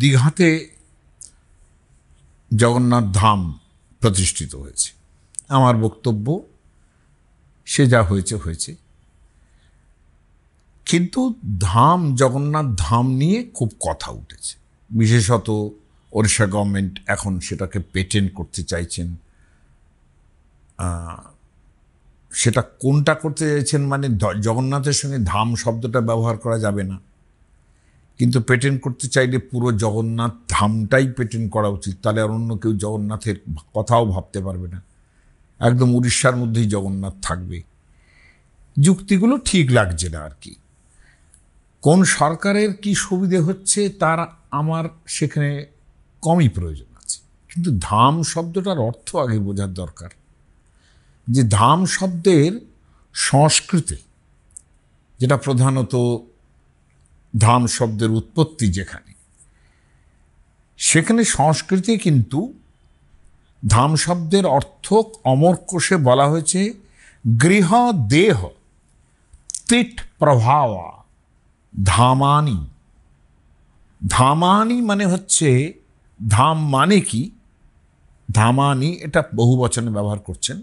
দীঘাতে জগন্নাথ ধাম প্রতিষ্ঠিত হয়েছে। আমার বক্তব্য, সে যা হয়েছে হয়েছে, কিন্তু জগন্নাথ ধাম নিয়ে খুব কথা উঠেছে। বিশেষত ওড়িশা গভর্নমেন্ট এখন সেটাকে পেটেন্ট করতে চাইছেন। সেটা কোনটা করতে চাইছেন, মানে জগন্নাথের সঙ্গে ধাম শব্দটা ব্যবহার করা যাবে না, কিন্তু পেটেন্ট করতে চাইলে পুরো জগন্নাথ ধামটাই পেটেন্ট করা উচিত। তাহলে আর অন্য কেউ জগন্নাথের কথাও ভাবতে পারবে না, একদম উড়িষ্যার মধ্যেই জগন্নাথ থাকবে। যুক্তিগুলো ঠিক লাগছে না আর কি। কোন সরকারের কি সুবিধে হচ্ছে তার আমার সেখানে কমই প্রয়োজন আছে, কিন্তু ধাম শব্দটার অর্থ আগে বোঝার দরকার। যে ধাম শব্দের সংস্কৃতে, যেটা প্রধানত ধাম শব্দের উৎপত্তি যেখানে, সেখানে সংস্কৃতে কিন্তু ধাম শব্দের অর্থ অমর কোষে বলা হয়েছে গৃহ দেহ তিট প্রভাবা ধামানি। ধামানি মানে হচ্ছে, ধাম মানে কি, ধামানি এটা বহু বচনে ব্যবহার করছেন।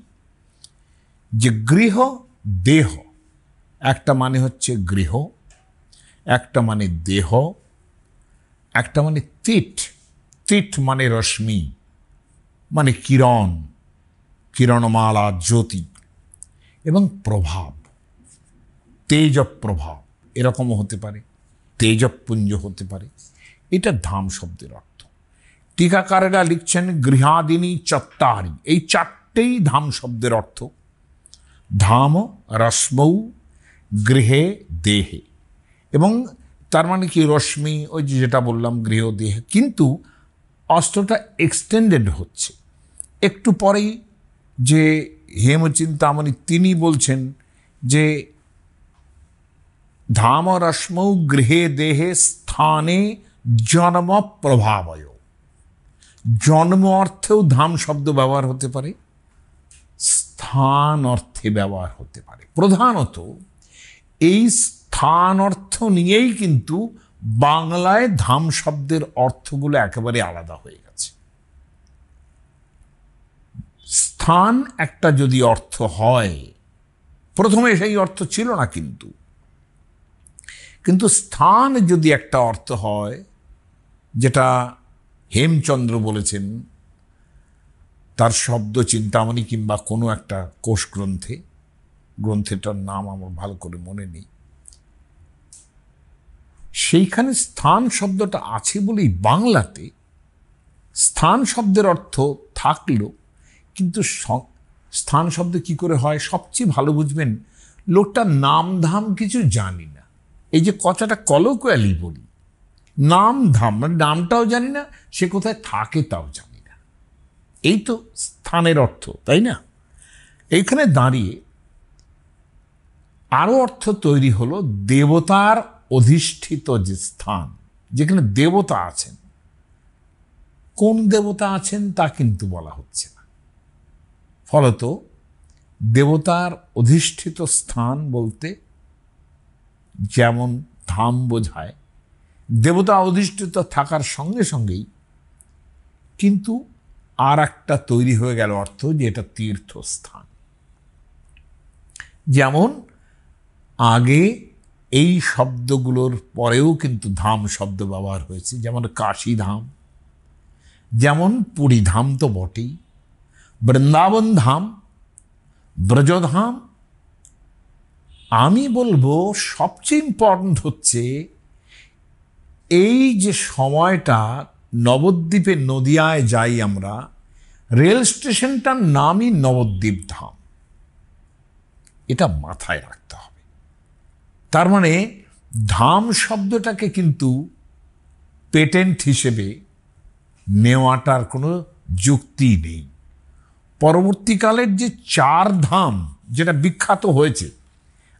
যে গৃহ দেহ, একটা মানে হচ্ছে গৃহ, একটা মানে দেহ, একটা মানে তিট। তিট মানে রশ্মি, মানে কিরণ, কিরণমালা, জ্যোতি, এবং প্রভাব, তেজ প্রভাব, এরকমও হতে পারে, তেজপুঞ্জ হতে পারে। এটা ধাম শব্দের অর্থ। টিকাকারেরা লিখছেন গৃহাদিনী চত্তারি, এই চারটেই ধাম শব্দের অর্থ। ধাম রশ্মৌ গৃহে দেহে, এবং তার মানে কি, রশ্মি, ওই যেটা বললাম গৃহ দেহে, কিন্তু অস্ত্রটা এক্সটেন্ডেড হচ্ছে। একটু পরেই যে হেমচিন্তামণি তিনি বলছেন যে ধাম রশ্মৌ গৃহে দেহে স্থানে জন্ম প্রভাবয়। জন্ম অর্থেও ধাম শব্দ ব্যবহার হতে পারে, স্থান অর্থে ব্যবহার হতে পারে। প্রধানত এই স্থান অর্থ নিয়েই কিন্তু বাংলায় ধাম শব্দের অর্থগুলো একেবারে আলাদা হয়ে গেছে। স্থান একটা যদি অর্থ হয়, প্রথমে সেই অর্থ ছিল না, কিন্তু স্থান যদি একটা অর্থ হয়, যেটা হেমচন্দ্র বলেছেন তার শব্দ চিন্তামণি কিংবা কোনো একটা কোষ গ্রন্থে, গ্রন্থেটার নাম আমার ভালো করে মনে নেই, সেইখানে স্থান শব্দটা আছে বলেই বাংলাতে স্থান শব্দের অর্থ থাকলো। কিন্তু স্থান শব্দ কি করে হয়, সবচেয়ে ভালো বুঝবেন, লোকটা নাম ধাম কিছু জানি না। এই যে কথাটা কলোকুয়ালি বলি, নাম ধাম, মানে নামটাও জানি না, সে কোথায় থাকে তাও জানি না, এই তো স্থানের অর্থ, তাই না? এইখানে দাঁড়িয়ে আরো অর্থ তৈরি হলো দেবতার অধিষ্ঠিত যে স্থান, যেখানে দেবতা আছেন। কোন দেবতা আছেন তা কিন্তু বলা হচ্ছে না। ফলত দেবতার অধিষ্ঠিত স্থান বলতে যেমন ধাম বোঝায়, দেবতা অধিষ্ঠিত থাকার সঙ্গে সঙ্গেই কিন্তু আর একটা তৈরি হয়ে গেল অর্থ, যে এটা তীর্থস্থান। যেমন আগে এই শব্দগুলোর পরেও কিন্তু ধাম শব্দ ব্যবহার হয়েছে, যেমন কাশী ধাম, যেমন পুরী ধাম তো বটেই, বৃন্দাবন ধাম, ব্রজধাম। আমি বলবো সবচেয়ে ইম্পর্টেন্ট হচ্ছে এই যে সময়টা নবদ্বীপে, নদিয়ায় যাই আমরা, রেল স্টেশনটার নামই নবদ্বীপ ধাম, এটা মাথায় রাখতে হবে। তার মানে ধাম শব্দটাকে কিন্তু পেটেন্ট হিসেবে নেওয়াটার কোনো যুক্তি নেই। পরবর্তীকালের যে চার ধাম যেটা বিখ্যাত হয়েছে,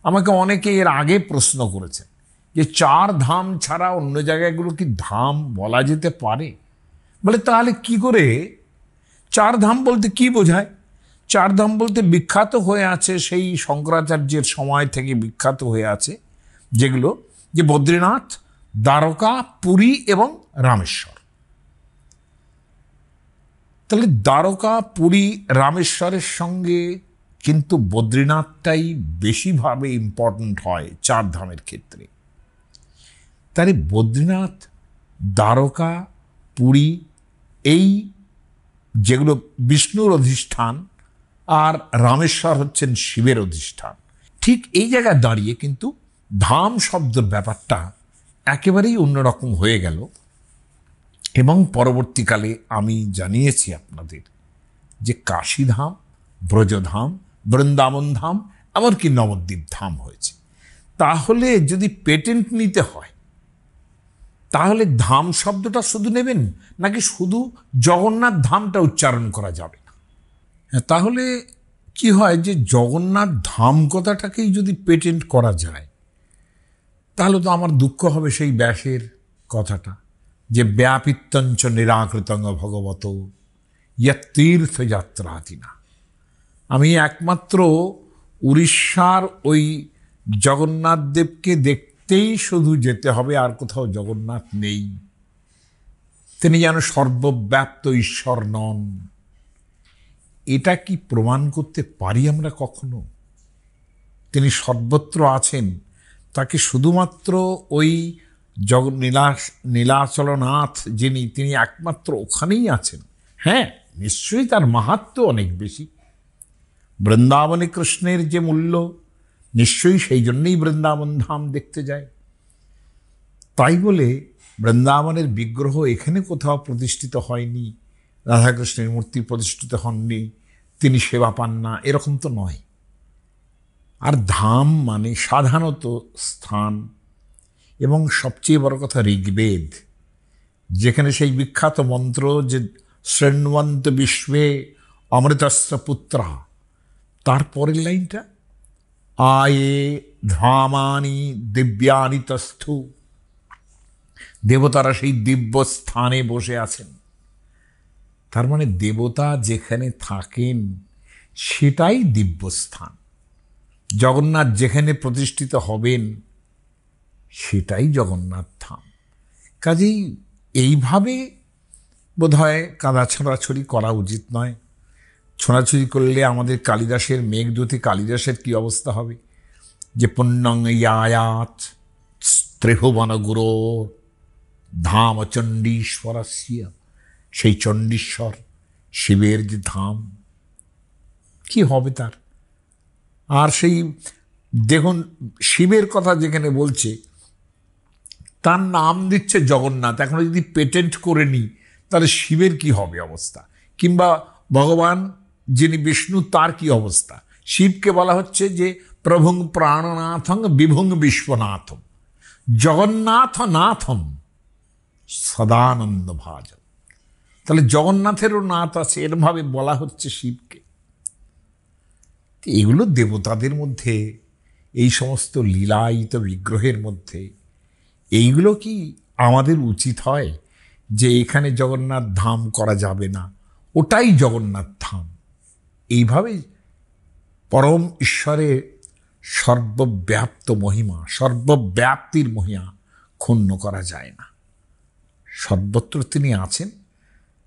আমাকে অনেকে এর আগে প্রশ্ন করেছেন যে চার ধাম ছাড়া অন্য জায়গাগুলো কি ধাম বলা যেতে পারে? বলে তাহলে কি করে, চার ধাম বলতে কি বোঝায়? চার ধাম বলতে বিখ্যাত হয়ে আছে, সেই শঙ্করাচার্যের সময় থেকে বিখ্যাত হয়ে আছে যেগুলো, যে বদ্রীনাথ, দ্বারকা, পুরী এবং রামেশ্বর। তাহলে দ্বারকা, পুরী, রামেশ্বরের সঙ্গে কিন্তু বদ্রীনাথটাই বেশিভাবে ইম্পর্ট্যান্ট হয় চার ধামের ক্ষেত্রে। তাহলে বদ্রীনাথ, দ্বারকা, পুরী, এই যেগুলো বিষ্ণুর অধিষ্ঠান, আর রামেশ্বর হচ্ছেন শিবের অধিষ্ঠান। ঠিক এই জায়গায় দাঁড়িয়ে কিন্তু ধাম শব্দের ব্যাপারটা একেবারেই অন্যরকম হয়ে গেল। এবং পরবর্তীকালে আমি জানিয়েছি আপনাদের যে কাশীধাম, ব্রজধাম, বৃন্দাবন ধাম, এমনকি নবদ্বীপ ধাম হয়েছে। তাহলে যদি পেটেন্ট নিতে হয়, তাহলে ধাম শব্দটা শুধু নেবেন, নাকি শুধু জগন্নাথ ধামটা উচ্চারণ করা যাবে না? তাহলে কি হয় যে জগন্নাথ ধাম কথাটাকেই যদি পেটেন্ট করা যায়, তাহলে তো আমার দুঃখ হবে সেই ব্যাসের কথাটা, যে ব্যাপিত্যঞ্চ নিরাকৃতঙ্গ ভগবত তীর্থযাত্রাতিনা। আমি একমাত্র উড়িষ্যার ওই জগন্নাথ দেবকে দেখতেই শুধু যেতে হবে, আর কোথাও জগন্নাথ নেই। তিনি যেন সর্বব্যাপ্ত ঈশ্বর নন। এটা কি প্রমাণ করতে পারি আমরা কখনো? তিনি সর্বত্র আছেন, তাকে শুধুমাত্র ওই নীলাচলনাথ যিনি, তিনি একমাত্র ওখানেই আছেন। হ্যাঁ, নিশ্চয়ই তার মাহাত্ম্য অনেক বেশি। বৃন্দাবনে কৃষ্ণের যে মূল্য, নিশ্চয়ই সেই জন্যই বৃন্দাবন ধাম দেখতে যায়। তাই বলে বৃন্দাবনের বিগ্রহ এখানে কোথাও প্রতিষ্ঠিত হয়নি, রাধাকৃষ্ণের মূর্তি প্রতিষ্ঠিত হননি, তিনি সেবা পান না, এরকম তো নয়। আর ধাম মানে সাধারণত স্থান, এবং সবচেয়ে বড় কথা ঋগ্বেদ, যেখানে সেই বিখ্যাত মন্ত্র যে শৃণ্বন্ত বিশ্বে অমৃতস্য পুত্রা, তার পরের লাইনটা আয়ে ধামানি দিব্যানি তস্থু, দেবতারা সেই দিব্য স্থানে বসে আছেন। তার মানে দেবতা যেখানে থাকেন সেটাই দিব্য স্থান। জগন্নাথ যেখানে প্রতিষ্ঠিত হবেন সেটাই জগন্নাথ ধাম। কাজেই এইভাবে বোধহয় কাদা ছোড়াছড়ি করা উচিত নয়। ছোড়াছড়ি করলে আমাদের কালিদাসের মেঘদূতী কালিদাসের কি অবস্থা হবে, যে পুণ্যং ইয়ায়াত ত্রিভুবন গুরো ধাম চণ্ডীশ্বরস্য, সেই চণ্ডীশ্বর শিবের যে ধাম, কি হবে তার? আর সেই দেখুন, শিবের কথা যেখানে বলছে, তার নাম দিচ্ছে জগন্নাথ। এখন যদি পেটেন্ট করে নিই, তাহলে শিবের কি হবে অবস্থা? কিংবা ভগবান যিনি বিষ্ণু, তার কি অবস্থা? শিবকে বলা হচ্ছে যে প্রভুং প্রাণনাথং বিভুং বিশ্বনাথম জগন্নাথ নাথম সদানন্দ ভাজন। তাহলে জগন্নাথেরও নাথ আছে, এরভাবে বলা হচ্ছে শিবকে। এগুলো দেবতাদের মধ্যে, এই সমস্ত লীলায়িত বিগ্রহের মধ্যে এইগুলো কি আমাদের উচিত হয় যে এখানে জগন্নাথ ধাম করা যাবে না, ওটাই জগন্নাথ ধাম? এইভাবে পরম ঈশ্বরের সর্বব্যাপ্ত মহিমা, সর্বব্যাপ্তির মহিমা ক্ষুণ্ণ করা যায় না। সর্বত্র তিনি আছেন।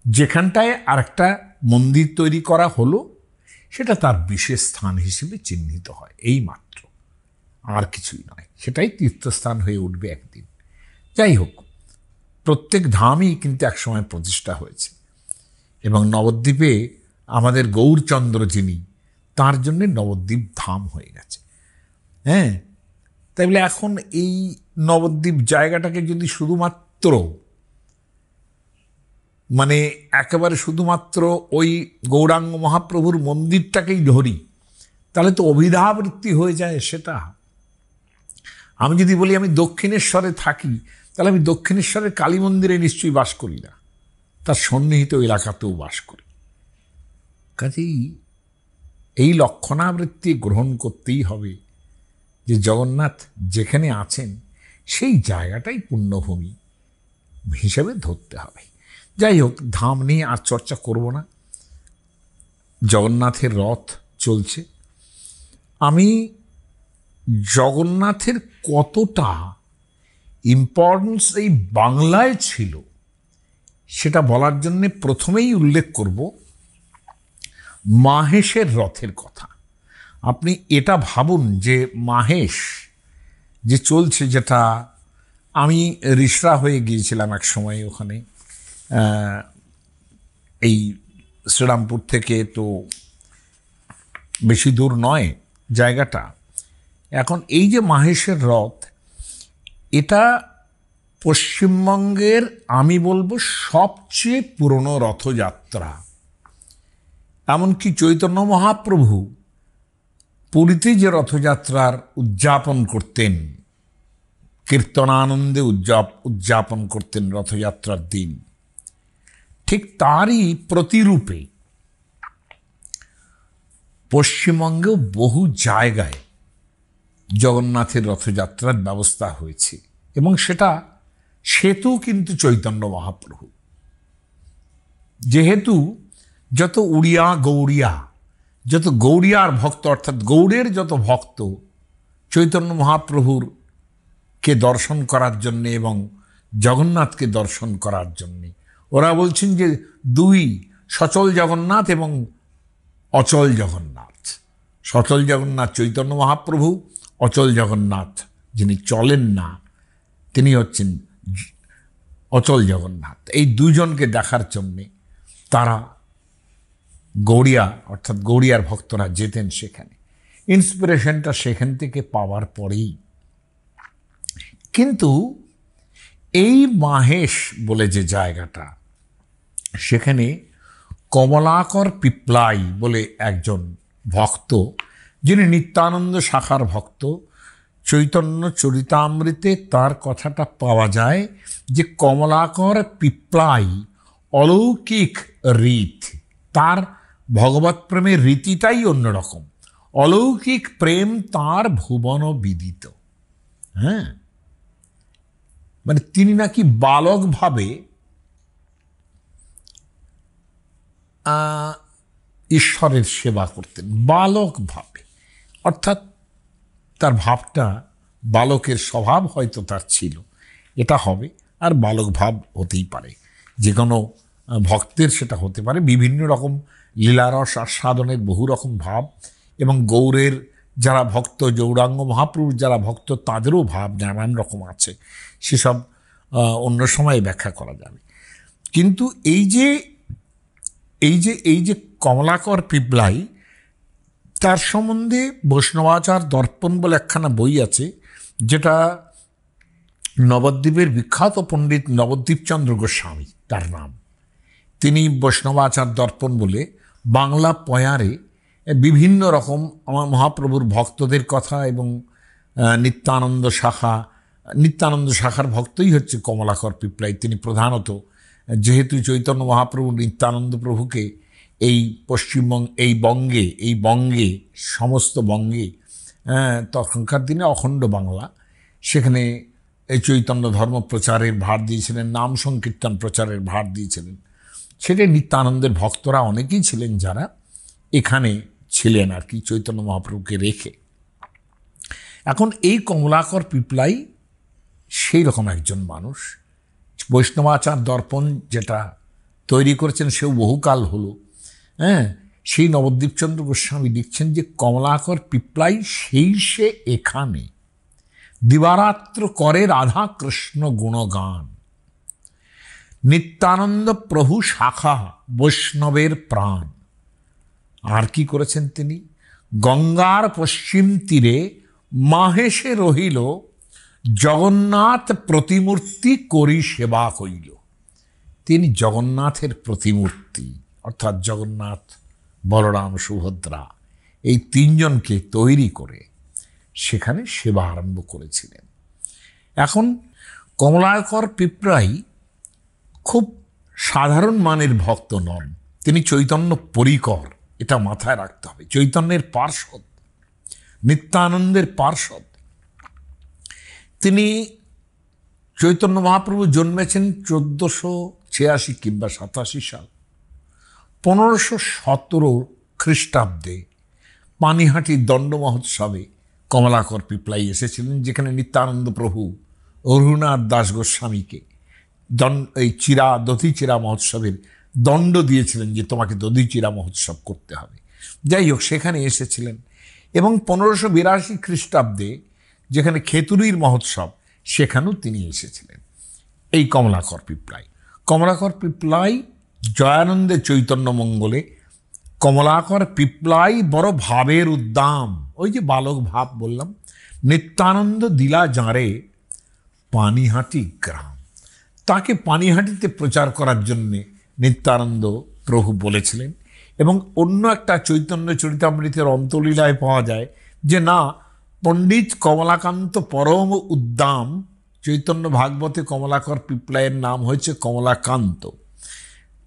যেখানটায় আরেকটা মন্দির তৈরি করা হলো, সেটা তার বিশেষ স্থান হিসেবে চিহ্নিত হয়, এই মাত্র, আর কিছুই নয়। সেটাই তীর্থস্থান হয়ে উঠবে একদিন। যাই হোক, প্রত্যেক ধামই কিন্তু একসময় প্রতিষ্ঠা হয়েছে, এবং নবদ্বীপে আমাদের গৌরচন্দ্র যিনি, তার জন্যে নবদ্বীপ ধাম হয়ে গেছে। হ্যাঁ, তাই বলে এখন এই নবদ্বীপ জায়গাটাকে যদি শুধুমাত্র মানে একেবারে শুধুমাত্র ওই গৌরাঙ্গ মহাপ্রভুর মন্দিরটাকেই ধরি, তাহলে তো অভিধাবৃত্তি হয়ে যায় সেটা। আমি যদি বলি আমি দক্ষিণেশ্বরে থাকি, তাহলে আমি দক্ষিণেশ্বরের কালী মন্দিরে নিশ্চয়ই বাস করি না, তার সন্নিহিত এলাকাতেও বাস করি। কাজেই এই লক্ষণাবৃত্তি গ্রহণ করতেই হবে যে জগন্নাথ যেখানে আছেন সেই জায়গাটাই পুণ্যভূমি হিসেবে ধরতে হবে। যাই হোক, ধাম নিয়ে আর চর্চা করব না। জগন্নাথের রথ চলছে। আমি জগন্নাথের কতটা ইম্পর্টেন্স এই বাংলায় ছিল সেটা বলার জন্য প্রথমেই উল্লেখ করব মাহেশের রথের কথা। আপনি এটা ভাবুন যে মাহেশ যে চলছে, যেটা আমি রিসরা হয়ে গিয়েছিলাম এক সময় ওখানে, এই শ্রীরামপুর থেকে তো বেশি দূর নয় জায়গাটা। এখন এই যে মাহেশের রথ, এটা পশ্চিমবঙ্গের আমি বলবো সবচেয়ে পুরনো রথযাত্রা। এমনকি চৈতন্য মহাপ্রভু পুরীতে যে রথযাত্রার উদযাপন করতেন, কীর্তনানন্দে উদযাপন করতেন রথযাত্রার দিন, ঠিক তারই প্রতিরূপে পশ্চিমবঙ্গেও বহু জায়গায় জগন্নাথের রথযাত্রার ব্যবস্থা হয়েছে, এবং সেতু কিন্তু চৈতন্য মহাপ্রভু। যেহেতু যত উড়িয়া গৌড়িয়া, যত গৌড়িয়ার ভক্ত অর্থাৎ গৌড়ের যত ভক্ত চৈতন্য মহাপ্রভুর কে দর্শন করার জন্যে এবং জগন্নাথকে দর্শন করার জন্যে, ওরা বলছেন যে দুই, সচল জগন্নাথ এবং অচল জগন্নাথ। সচল জগন্নাথ চৈতন্য মহাপ্রভু, অচল জগন্নাথ যিনি চলেন না তিনি হচ্ছেন অচল জগন্নাথ। এই দুইজনকে দেখার জন্যে তারা গৌড়িয়া অর্থাৎ গৌড়িয়ার ভক্তরা যেতেন সেখানে। ইন্সপিরেশনটা সেখান থেকে পাওয়ার পরেই কিন্তু এই মাহেশ বলে যে জায়গাটা, সেখানে কমলাকর পিপ্লাই বলে একজন ভক্ত, যিনি নিত্যানন্দ শাখার ভক্ত, চৈতন্য চরিতামৃতে তার কথাটা পাওয়া যায় যে কমলাকর পিপ্লাই অলৌকিক রীত, তার ভগবত প্রেমের রীতিটাই অন্যরকম। অলৌকিক প্রেম তার ভুবন বিদিত। হ্যাঁ, মানে তিনি নাকি বালকভাবে ঈশ্বরের সেবা করতেন, বালকভাবে, অর্থাৎ তার ভাবটা বালকের স্বভাব হয়তো তার ছিল, এটা হবে। আর বালক ভাব হতেই পারে, যে কোনো ভক্তের সেটা হতে পারে। বিভিন্ন রকম লীলারস আস্বাদনের বহু রকম ভাব, এবং গৌরের যারা ভক্ত, গৌরাঙ্গ মহাপ্রভুর যারা ভক্ত, তাদেরও ভাব নানান রকম আছে, সেসব অন্য সময়ে ব্যাখ্যা করা যাবে। কিন্তু এই যে কমলাকর পিপ্লাই, তার সম্বন্ধে বৈষ্ণবাচার দর্পণ বলে একখানা বই আছে, যেটা নবদ্বীপের বিখ্যাত পণ্ডিত নবদ্বীপচন্দ্র গোস্বামী তার নাম। তিনি বৈষ্ণবাচার দর্পণ বলে বাংলা পয়ারে বিভিন্ন রকম আমার মহাপ্রভুর ভক্তদের কথা এবং নিত্যানন্দ শাখার ভক্তই হচ্ছে কমলাকর পিপ্লাই। তিনি প্রধানত, যেহেতু চৈতন্য মহাপ্রভু নিত্যানন্দ প্রভুকে এই বঙ্গে সমস্ত বঙ্গে, তখনকার দিনে অখণ্ড বাংলা, সেখানে এই চৈতন্য ধর্ম প্রচারের ভার দিয়েছিলেন, নাম সংকীর্তন প্রচারের ভার দিয়েছিলেন। সেটাই নিত্যানন্দের ভক্তরা অনেকেই ছিলেন যারা এখানে ছিলেন আর কি, চৈতন্য মহাপ্রভুকে রেখে। এখন এই কমলাকর পিপ্লাই সেই রকম একজন মানুষ। বৈষ্ণবাচার দর্পণ যেটা তৈরি করেছেন সেও বহুকাল হলো। সেই নবদ্বীপচন্দ্র গোস্বামী লিখছেন যে কমলাকর পিপ্লাই সে এখানে দিবারাত্র করে রাধা কৃষ্ণ গুণগান, নিত্যানন্দ প্রভু শাখা বৈষ্ণবের প্রাণ। আর কি করেছেন তিনি? গঙ্গার পশ্চিম তীরে মাহেশে রহিল, জগন্নাথ প্রতিমূর্তি করি সেবা হইল। তিনি জগন্নাথের প্রতিমূর্তি, অর্থাৎ জগন্নাথ, বলরাম, সুভদ্রা, এই তিনজনকে তৈরি করে সেখানে সেবা আরম্ভ করেছিলেন। এখন কমলাকর পিপ্লাই খুব সাধারণ মানের ভক্ত নন, তিনি চৈতন্য পরিকর, এটা মাথায় রাখতে হবে। চৈতন্যের পার্ষদ, নিত্যানন্দের পার্ষদ। তিনি চৈতন্য মহাপ্রভু জন্মেছেন 1486 কিংবা 87 সাল। 1517 খ্রিস্টাব্দে পানিহাটির দণ্ড মহোৎসবে কমলাকর পিপ্লাই এসেছিলেন, যেখানে নিত্যানন্দ প্রভু রঘুনাথ দাস গোস্বামীকে এই দধি চিরা মহোৎসবের দণ্ড দিয়েছিলেন যে তোমাকে দধি চিরা মহোৎসব করতে হবে। যাই হোক, সেখানে এসেছিলেন এবং 1582 খ্রিস্টাব্দে যেখানে খেতুরির মহোৎসব, সেখানেও তিনি এসেছিলেন। এই কমলাকর পিপ্লাই, কমলাকর পিপ্লাই জয়ানন্দের চৈতন্য মঙ্গলে কমলাকর পিপ্লাই বড় ভাবের উদ্দাম, ওই যে বালক ভাব বললাম, নিত্যানন্দ দিলা যাঁরে পানিহাটি গ্রাম। তাকে পানিহাটিতে প্রচার করার জন্যে নিত্যানন্দ প্রভু বলেছিলেন। এবং অন্য একটা চৈতন্য চরিতামৃতের অন্তলীলায় পাওয়া যায় যে না, পণ্ডিত কমলাকান্ত পরম উদ্দাম, চৈতন্য ভাগবতে কমলাকর পিপ্লাইয়ের নাম হয়েছে কমলাকান্ত।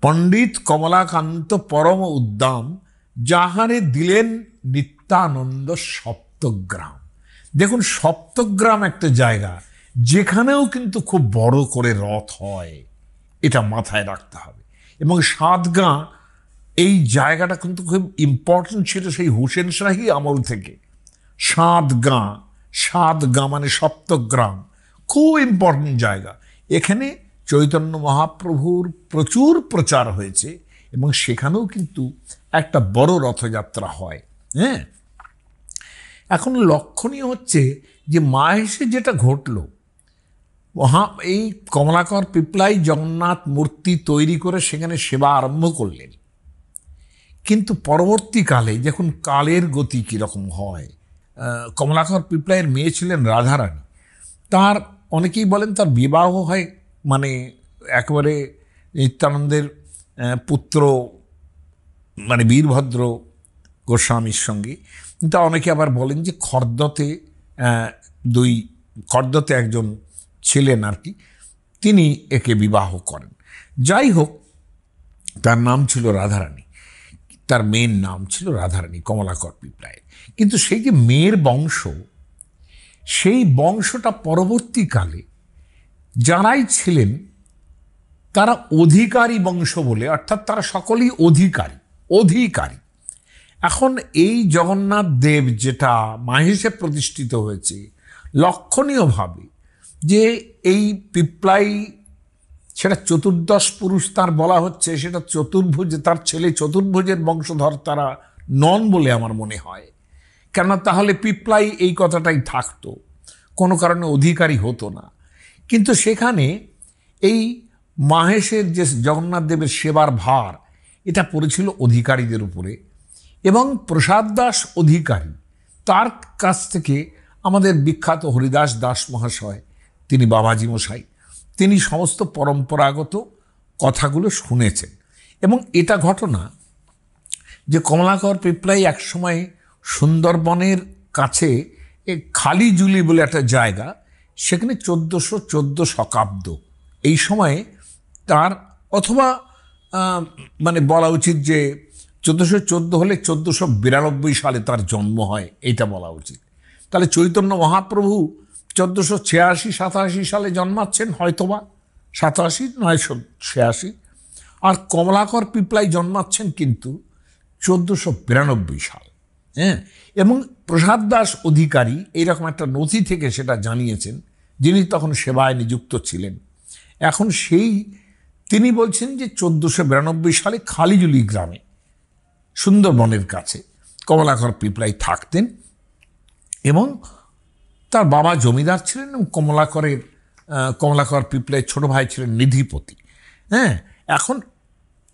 পণ্ডিত কমলাকান্ত পরম উদ্দাম যাহারে দিলেন নিত্যানন্দ সপ্তগ্রাম। দেখুন, সপ্তগ্রাম একটা জায়গা যেখানেও কিন্তু খুব বড় করে রথ হয়, এটা মাথায় রাখতে হবে। এবং সাতগাঁ, এই জায়গাটা কিন্তু খুব ইম্পর্টেন্ট ছিল সেই হুসেন শাহী আমল থেকে। সাতগাঁ মানে সপ্তগ্রাম, খুব ইম্পর্টেন্ট জায়গা। এখানে চৈতন্য মহাপ্রভুর প্রচুর প্রচার হয়েছে এবং সেখানেও কিন্তু একটা বড় রথযাত্রা হয়। হ্যাঁ, এখন লক্ষণীয় হচ্ছে যে মাহেশে যেটা ঘটল, এই কমলাকর পিপ্লাই জগন্নাথ মূর্তি তৈরি করে সেখানে সেবা আরম্ভ করলেন। কিন্তু পরবর্তীকালে যখন কালের গতি কীরকম হয়, কমলাকর পিপ্লাইয়ের মেয়ে ছিলেন রাধারানী। তার অনেকেই বলেন তার বিবাহ হয় মানে একেবারে নিত্যানন্দের পুত্র মানে বীরভদ্র গোস্বামীর সঙ্গে। কিন্তু অনেকে আবার বলেন যে খর্দতে একজন ছিলেন আর কি, তিনি একে বিবাহ করেন। যাই হোক, তার নাম ছিল রাধারানী, তার মেয়ের নাম ছিল রাধারানী কমলাকর পিপ্লাইয়ের। কিন্তু সেই যে মেয়ের বংশ, সেই বংশটা পরবর্তীকালে যারাই ছিলেন তারা অধিকারী বংশ বলে, অর্থাৎ তারা সকলেই অধিকারী। এখন এই জগন্নাথ দেব যেটা মাহেশে প্রতিষ্ঠিত হয়েছে, লক্ষণীয়ভাবে যে এই পিপ্লাই, সেটা চতুর্দশ পুরুষ তার বলা হচ্ছে, সেটা চতুর্ভুজ, তার ছেলে চতুর্ভুজের বংশধর তারা নন বলে আমার মনে হয়। কেন, তাহলে পিপ্লাই এই কথাটাই থাকতো, কোনো কারণে অধিকারী হতো না। কিন্তু সেখানে এই মাহেশের যে জগন্নাথ দেবের সেবার ভার, এটা পড়েছিল অধিকারীদের উপরে। এবং প্রসাদ দাস অধিকারী, তার কাছ থেকে আমাদের বিখ্যাত হরিদাস দাস মহাশয়, তিনি বাবাজি মশাই, তিনি সমস্ত পরম্পরাগত কথাগুলো শুনেছেন। এবং এটা ঘটনা যে কমলাকর পিপ্লাই একসময় সুন্দরবনের কাছে খালিজুলি বলে একটা জায়গা, সেখানে 1414 শকাব্দ এই সময়ে তার, অথবা মানে বলা উচিত যে 1414 হলে 1492 সালে তার জন্ম হয়, এইটা বলা উচিত। তাহলে চৈতন্য মহাপ্রভু 1486-87 সালে জন্মাচ্ছেন, হয়তোবা 87 নয় 86, আর কমলাকর পিপ্লাই জন্মাচ্ছেন কিন্তু 1492 সাল। হ্যাঁ, এবং প্রসাদ দাস অধিকারী এইরকম একটা নথি থেকে সেটা জানিয়েছেন, যিনি তখন সেবায় নিযুক্ত ছিলেন। এখন তিনি বলছেন যে 1492 সালে খালিজুলি গ্রামে সুন্দরবনের কাছে কমলাকর পিপ্লাই থাকতেন এবং তার বাবা জমিদার ছিলেন এবং কমলাকর পিপ্লাই ছোট ভাই ছিলেন নিধিপতি। হ্যাঁ, এখন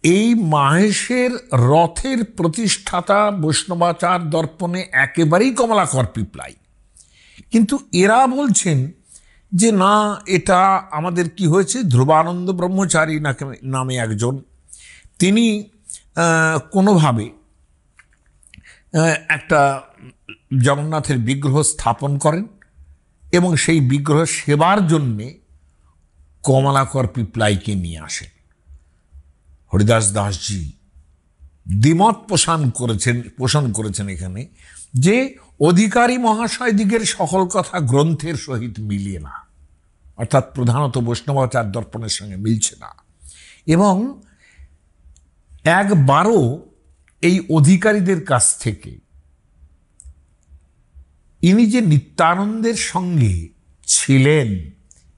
এই মাহেশের রথের প্রতিষ্ঠাতা বৈষ্ণবাচার দর্পণে একেবারেই কমলাকর পিপ্লাই। কিন্তু এরা বলছেন যে না, এটা আমাদের কি হয়েছে, ধ্রুবানন্দ ব্রহ্মচারী নামে একজন, তিনি কোনোভাবে একটা জগন্নাথের বিগ্রহ স্থাপন করেন এবং সেই বিগ্রহ সেবার জন্যে কমলাকর পিপ্লাইকে নিয়ে আসেন। হরিদাস দাসজি দ্বিমত পোষণ করেছেন এখানে যে অধিকারী মহাশয়দিগের সকল কথা গ্রন্থের সহিত মিলিয়ে না, অর্থাৎ প্রধানত বৈষ্ণবাচার দর্পণের সঙ্গে মিলছে না। এবং একবারও এই অধিকারীদের কাছ থেকে ইনি যে নিত্যানন্দের সঙ্গে ছিলেন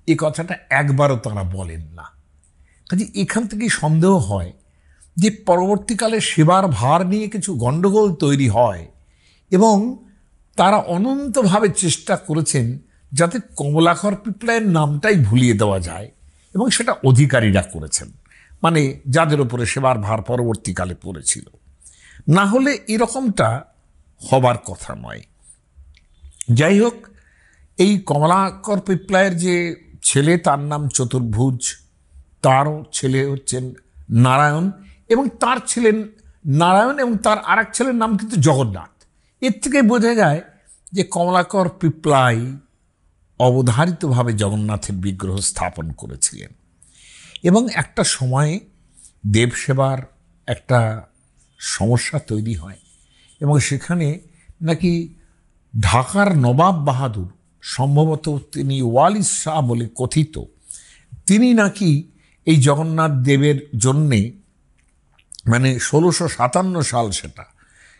এ কথাটা একবারও তারা বলেন না। কাজে এখান থেকেই সন্দেহ হয় যে পরবর্তীকালে সেবার ভার নিয়ে কিছু গণ্ডগোল তৈরি হয় এবং তারা অনন্তভাবে চেষ্টা করেছেন যাতে কমলাকর পিপলাইয়ের নামটাই ভুলিয়ে দেওয়া যায়, এবং সেটা অধিকারীরা করেছেন, মানে যাদের উপরে সেবার ভার পরবর্তীকালে পড়েছিল। না হলে এরকমটা হবার কথা নয়। যাই হোক, এই কমলাকর পিপলাইয়ের যে ছেলে তার নাম চতুর্ভুজ, তারও ছেলে হচ্ছেন নারায়ণ, এবং তার ছিলেন নারায়ণ এবং তার আর এক ছেলের নাম কিন্তু জগন্নাথ। এর থেকে বোঝা যায় যে কমলাকর পিপলাই অবধারিতভাবে জগন্নাথের বিগ্রহ স্থাপন করেছিলেন। এবং একটা সময়ে দেবসেবার একটা সমস্যা তৈরি হয়, এবং সেখানে নাকি ঢাকার নবাব বাহাদুর, সম্ভবত তিনি ওয়ালিস শাহ বলে কথিত, তিনি নাকি এই জগন্নাথ দেবের জন্যে, মানে 1657 সাল সেটা,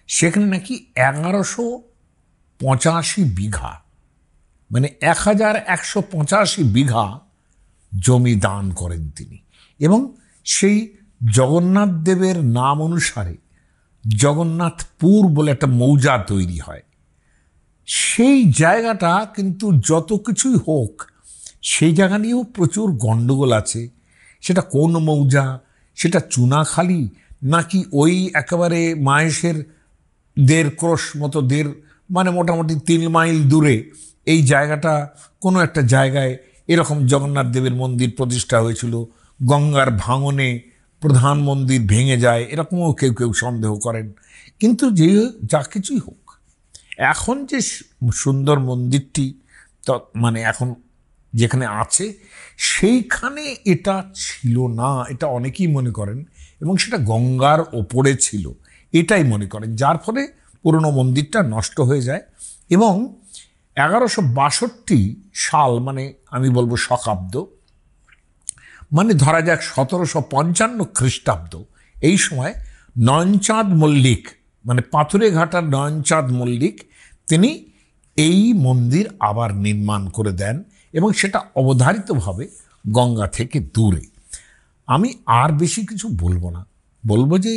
সেখানে নাকি 1185 বিঘা, মানে 1185 বিঘা জমি দান করেন তিনি। এবং সেই জগন্নাথ দেবের নাম অনুসারে জগন্নাথপুর বলে একটা মৌজা তৈরি হয়। সেই জায়গাটা কিন্তু যত কিছুই হোক, সেই জায়গা নিয়েও প্রচুর গণ্ডগোল আছে। সেটা কোন মৌজা, সেটা চুনাখালি নাকি ওই একেবারে মাহেশের 1.5 ক্রোশ মতো, মানে মোটামুটি 3 মাইল দূরে এই জায়গাটা কোনো একটা জায়গায় এরকম জগন্নাথ দেবের মন্দির প্রতিষ্ঠা হয়েছিল, গঙ্গার ভাঙনে প্রধান মন্দির ভেঙে যায়, এরকমও কেউ কেউ সন্দেহ করেন। কিন্তু যা কিছুই হোক, এখন যে সুন্দর মন্দিরটি মানে এখন যেখানে আছে সেইখানে এটা ছিল না, এটা অনেকেই মনে করেন, এবং সেটা গঙ্গার ওপরে ছিল এটাই মনে করেন, যার ফলে পুরনো মন্দিরটা নষ্ট হয়ে যায়। এবং 1162 সাল, মানে আমি বলবো শকাব্দ, মানে ধরা যাক 1755 খ্রিস্টাব্দ, এই সময় নয়নচাঁদ মল্লিক, মানে পাথুরে ঘাটার নয়নচাঁদ মল্লিক, তিনি এই মন্দির আবার নির্মাণ করে দেন, এবং সেটা অবধারিতভাবে গঙ্গা থেকে দূরে। আমি আর বেশি কিছু বলবো না, বলবো যে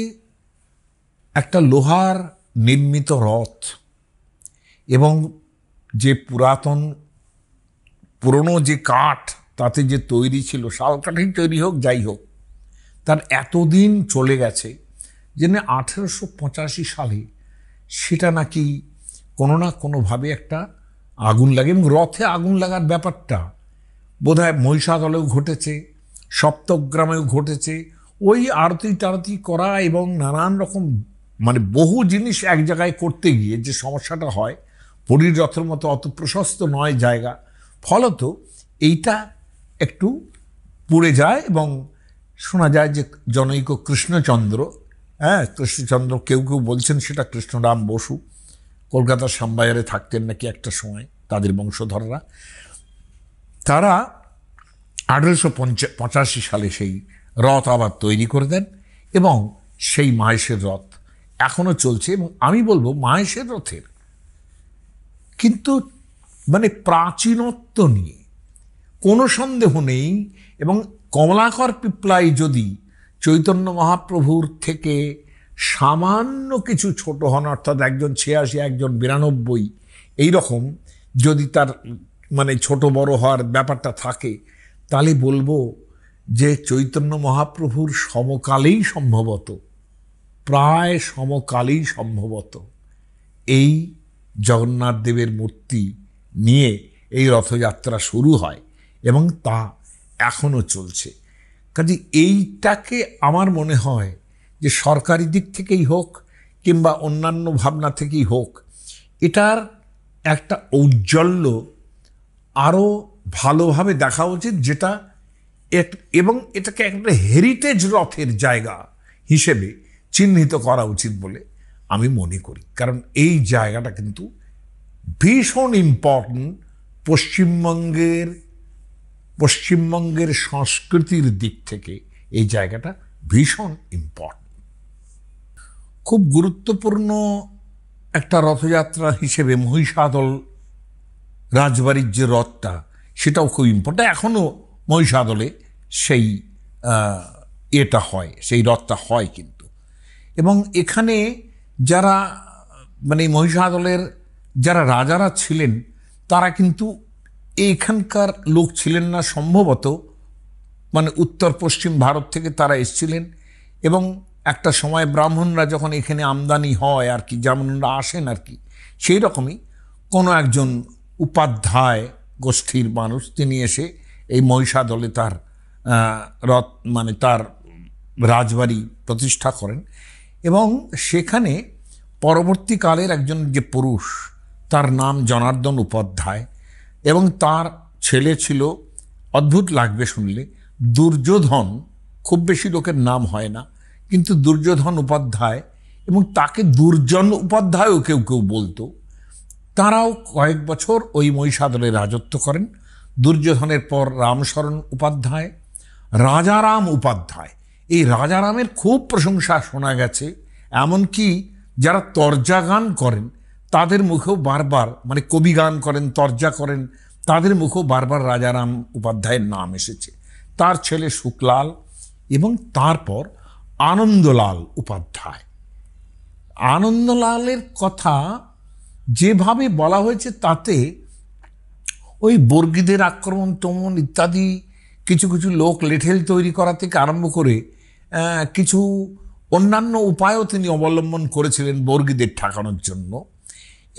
একটা লোহার নির্মিত রথ এবং যে পুরনো যে কাঠ তাতে যে তৈরি ছিল, শাল কাঠেই তৈরি হোক যাই হোক, তার এতদিন চলে গেছে যে 1885 সালে সেটা নাকি কোনো না কোনোভাবে একটা আগুন লাগে, এবং রথে আগুন লাগার ব্যাপারটা বোধহয় মহিষাদলেও ঘটেছে, সপ্তগ্রামেও ঘটেছে। ওই আরতি টারতি করা এবং নানান রকম মানে বহু জিনিস এক জায়গায় করতে গিয়ে যে সমস্যাটা হয়, পুরীর রথের মতো অত প্রশস্ত নয় জায়গা, ফলত এইটা একটু পুড়ে যায়। এবং শোনা যায় যে জনৈক কৃষ্ণচন্দ্র, কৃষ্ণচন্দ্র, কেউ কেউ বলছেন সেটা কৃষ্ণরাম বসু, কলকাতার শ্যামবাজারে থাকতেন নাকি একটা সময় তাদের বংশধররা, তারা 1885 সালে সেই রথ আবার তৈরি করে দেন, এবং সেই মাহেশের রথ এখনো চলছে। এবং আমি বলবো মাহেশের রথের কিন্তু মানে প্রাচীনত্ব নিয়ে কোনো সন্দেহ নেই। এবং কমলাকর পিপলাই যদি চৈতন্য মহাপ্রভুর থেকে সামান্য কিছু ছোট হন, অর্থাৎ একজন 86, একজন 92, এইরকম যদি তার মানে ছোট বড় হওয়ার ব্যাপারটা থাকে, তাহলে বলবো যে চৈতন্য মহাপ্রভুর সমকালেই সম্ভবত, প্রায় সমকালেই সম্ভবত এই জগন্নাথ দেবের মূর্তি নিয়ে এই রথযাত্রা শুরু হয়, এবং তা এখনো চলছে। কাজে এইটাকে আমার মনে হয় যে সরকারি দিক থেকেই হোক কিংবা অন্যান্য ভাবনা থেকেই হোক, এটার একটা ঔজ্জ্বল্য আরও ভালোভাবে দেখা উচিত, যেটা এবং এটাকে একটা হেরিটেজ রথের জায়গা হিসেবে চিহ্নিত করা উচিত বলে আমি মনে করি। কারণ এই জায়গাটা কিন্তু ভীষণ ইম্পর্টেন্ট, পশ্চিমবঙ্গের সংস্কৃতির দিক থেকে এই জায়গাটা ভীষণ ইম্পর্টেন্ট। খুব গুরুত্বপূর্ণ একটা রথযাত্রা হিসেবে মহিষাদল রাজবাড়ির যে রথটা, সেটাও খুব ইম্পর্টেন্ট। এখনও মহিষাদলে সেই এটা হয়, সেই রথটা হয় কিন্তু। এবং এখানে যারা মানে মহিষাদলের যারা রাজারা ছিলেন তারা কিন্তু এইখানকার লোক ছিলেন না, সম্ভবত মানে উত্তর পশ্চিম ভারত থেকে তারা এসেছিলেন। এবং একটা সময় ব্রাহ্মণরা যখন এখানে আমদানি হয় আর কি, ব্রাহ্মণরা আসেন আর কি, সেই রকমই কোনো একজন উপাধ্যায় গোষ্ঠীর মানুষ তিনি এসে এই মহিষাদলে তার রথ মানে তার রাজবাড়ি প্রতিষ্ঠা করেন। এবং সেখানে পরবর্তীকালের একজন যে পুরুষ, তার নাম জনার্দন উপাধ্যায়, এবং তার ছেলে ছিল, অদ্ভুত লাগবে শুনলে, দুর্যোধন। খুব বেশি লোকের নাম হয় না, কিন্তু দুর্যোধন উপাধ্যায়, এবং তাকে দুর্জন উপাধ্যায়ও কেউ কেউ বলতো। তারাও কয়েক বছর ওই মহিষাদলে রাজত্ব করেন। দুর্যোধনের পর রামশরণ উপাধ্যায়, রাজারাম উপাধ্যায়। এই রাজারামের খুব প্রশংসা শোনা গেছে, এমনকি যারা তর্জা গান করেন তাদের মুখেও বারবার, মানে কবি গান করেন, তর্জা করেন, তাদের মুখেও বারবার রাজারাম উপাধ্যায়ের নাম এসেছে। তার ছেলে শুকলাল, এবং তারপর আনন্দলাল উপাধ্যায়। আনন্দলালের কথা যেভাবে বলা হয়েছে তাতে ওই বর্গীদের আক্রমণ টমন ইত্যাদি কিছু কিছু লোক লেঠেল তৈরি করা থেকে আরম্ভ করে কিছু অন্যান্য উপায়ও তিনি অবলম্বন করেছিলেন বর্গীদের ঠেকানোর জন্য।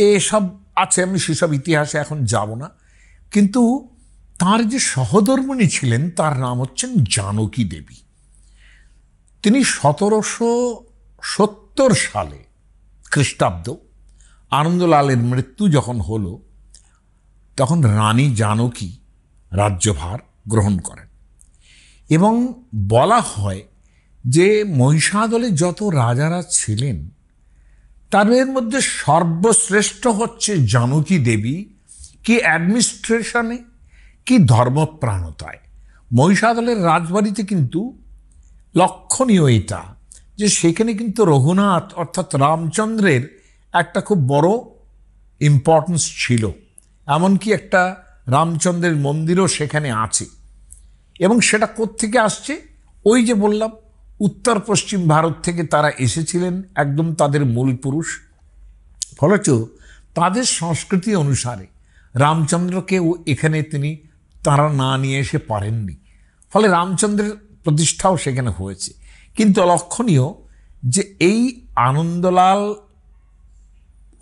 এসব আছে, আমি সেসব ইতিহাসে এখন যাব না। কিন্তু তার যে সহধর্মিণী ছিলেন তার নাম হচ্ছেন জানকী দেবী। তিনি 1770 সালে খ্রিস্টাব্দ আনন্দলালের মৃত্যু যখন হলো, তখন রানী জানকী রাজ্যভার গ্রহণ করেন। এবং বলা হয় যে মহিষাদলে যত রাজারা ছিলেন তাদের মধ্যে সর্বশ্রেষ্ঠ হচ্ছে জানকী দেবী, কি অ্যাডমিনিস্ট্রেশনে, কি ধর্মপ্রাণতায়। মহিষাদলের রাজবাড়িতে কিন্তু লক্ষণীয় এটা যে সেখানে কিন্তু রঘুনাথ অর্থাৎ রামচন্দ্রের একটা খুব বড় ইম্পর্টেন্স ছিল। এমনকি একটা রামচন্দ্রের মন্দিরও সেখানে আছে। এবং সেটা কোত্থেকে আসছে? ওই যে বললাম, উত্তর পশ্চিম ভারত থেকে তারা এসেছিলেন, একদম তাদের মূল পুরুষ। ফলত তাদের সংস্কৃতি অনুসারে রামচন্দ্রকে এখানে তারা না নিয়ে এসে পারেননি, ফলে রামচন্দ্রের প্রতিষ্ঠাও সেখানে হয়েছে। কিন্তু লক্ষণীয় যে এই আনন্দলাল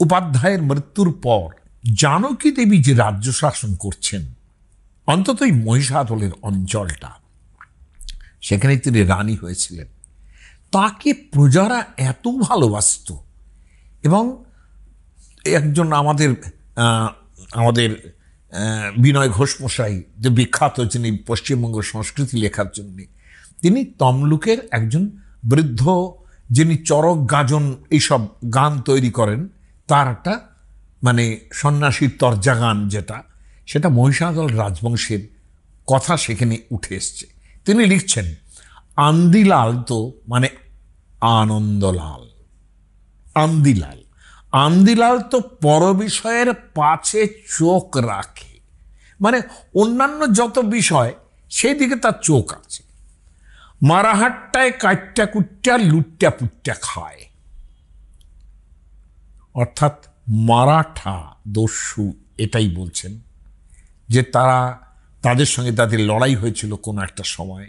উপাধ্যায়ের মৃত্যুর পর জানকী দেবী যে রাজ্য শাসন করছেন, অন্তত এই মহিষাদলের অঞ্চলটা, সেখানে তিনি রানী হয়েছিলেন। তাকে প্রজারা এত ভালোবাসত। এবং একজন আমাদের বিনয় ঘোষ মশাই, যে বিখ্যাত, যিনি পশ্চিমবঙ্গ সংস্কৃতি লেখার জন্যে, তিনি তমলুকের একজন বৃদ্ধ, যিনি চরক গাজন এইসব গান তৈরি করেন, তার একটা মানে সন্ন্যাসীর তর্জা গান যেটা, সেটা মহিষাদল রাজবংশের কথা সেখানে উঠে এসছে। তিনি লিখছেন, আন্দিলাল তো মানে আনন্দলাল, আন্দিলাল, আন্দিলাল তো পর বিষয়ের পাছে চোখ রাখে, মানে অন্যান্য যত বিষয় সেই দিকে তার চোখ আছে। মারাহাট্টায় কাট্টা কুট্টা লুট্টা পুট্টা খায়। অর্থাৎ মারাঠা দস্যু এটাই বলছেন যে তাদের সঙ্গে তাদের লড়াই হয়েছিল কোনো একটা সময়।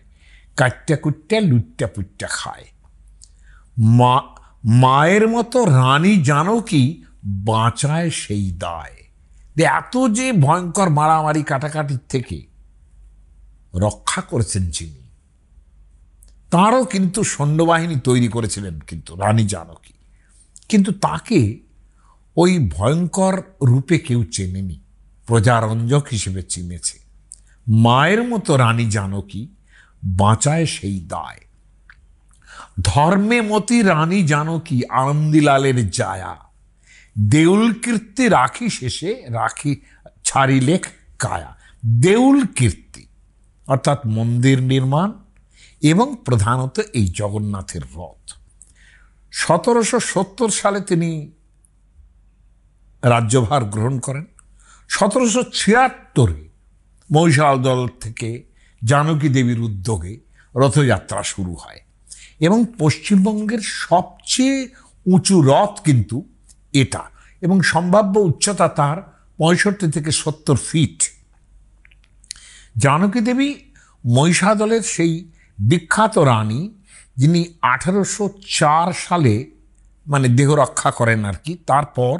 কাট্টা কুট্টা লুট্টা পুট্টা খায়। মায়ের মতো রানী জানকী বাঁচায় সেই দায়। এত যে ভয়ঙ্কর মারামারি কাটাকাটির থেকে রক্ষা করেছেন যিনি, তাঁরও কিন্তু সৈন্যবাহিনী তৈরি করেছিলেন কিন্তু রানী জানকী। কিন্তু তাকে ওই ভয়ঙ্কর রূপে কেউ চেনেনি, প্রজারঞ্জক হিসেবে চিনেছে। মায়ের মতো রানী জানকী বাঁচায় সেই দায়। ধর্মে মতি রানী জানকী আনন্দিলালের জায়া, দেউল কীর্তি রাখি শেষে রাখি ছাড়িলেখ কায়া। দেউল কীর্তি অর্থাৎ মন্দির নির্মাণ এবং প্রধানত এই জগন্নাথের রথ। 1770 সালে তিনি রাজ্যভার গ্রহণ করেন। 1776 মহিষাদল থেকে জানকী দেবীর উদ্যোগে রথযাত্রা শুরু হয় এবং পশ্চিমবঙ্গের সবচেয়ে উঁচু রথ কিন্তু এটা, এবং সম্ভাব্য উচ্চতা তার 65 থেকে 70 ফিট। জানকী দেবী মহিষাদলের সেই বিখ্যাত রানী, যিনি 1804 সালে মানে দেহ রক্ষা করেন আর কি। তারপর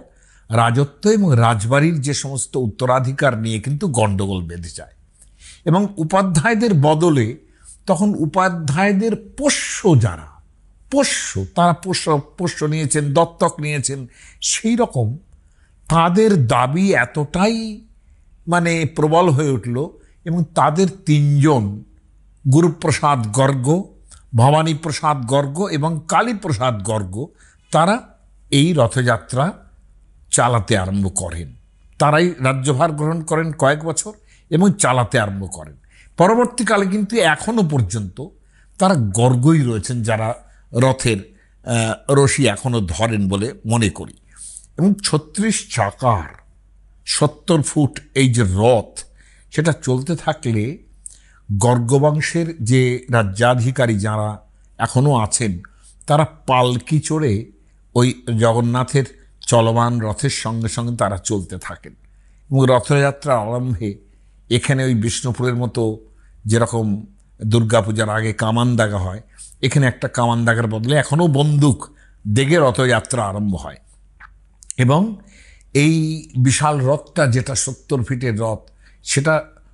রাজত্ব এবং রাজবাড়ির যে সমস্ত উত্তরাধিকার নিয়ে কিন্তু গণ্ডগোল বেঁধে যায় এবং উপাধ্যায়দের বদলে তখন উপাধ্যায়দের পোষ্য যারা তারা পোষ্য নিয়েছেন, দত্তক নিয়েছেন, সেই রকম তাদের দাবি এতটাই মানে প্রবল হয়ে উঠল এবং তাদের 3 জন, গুরুপ্রসাদ গর্গ, ভবানী প্রসাদ গর্গ এবং কালীপ্রসাদ গর্গ, তারা এই রথযাত্রা চালাতে আরম্ভ করেন। তারাই রাজ্যভার গ্রহণ করেন কয়েক বছর এবং চালাতে আরম্ভ করেন। পরবর্তীকালে কিন্তু এখনো পর্যন্ত তারা গর্গই রয়েছেন যারা রথের রশি এখনো ধরেন বলে মনে করি। এবং 36 চাকার 70 ফুট এই যে রথ, সেটা চলতে থাকলে গর্গবংশের যে রাজ্যাধিকারী যারা এখনো আছেন, তারা পালকি চড়ে ওই জগন্নাথের চলমান রথের সঙ্গে সঙ্গে তারা চলতে থাকেন। এবং রথযাত্রা আরম্ভে এখানে ওই বিষ্ণুপুরের মতো যেরকম দুর্গাপূজার আগে কামান দাগা হয়, এখানে একটা কামান দাগার বদলে এখনও বন্দুক দেগে রথযাত্রা আরম্ভ হয়। এবং এই বিশাল রথটা, যেটা 70 ফিটের রথ, সেটা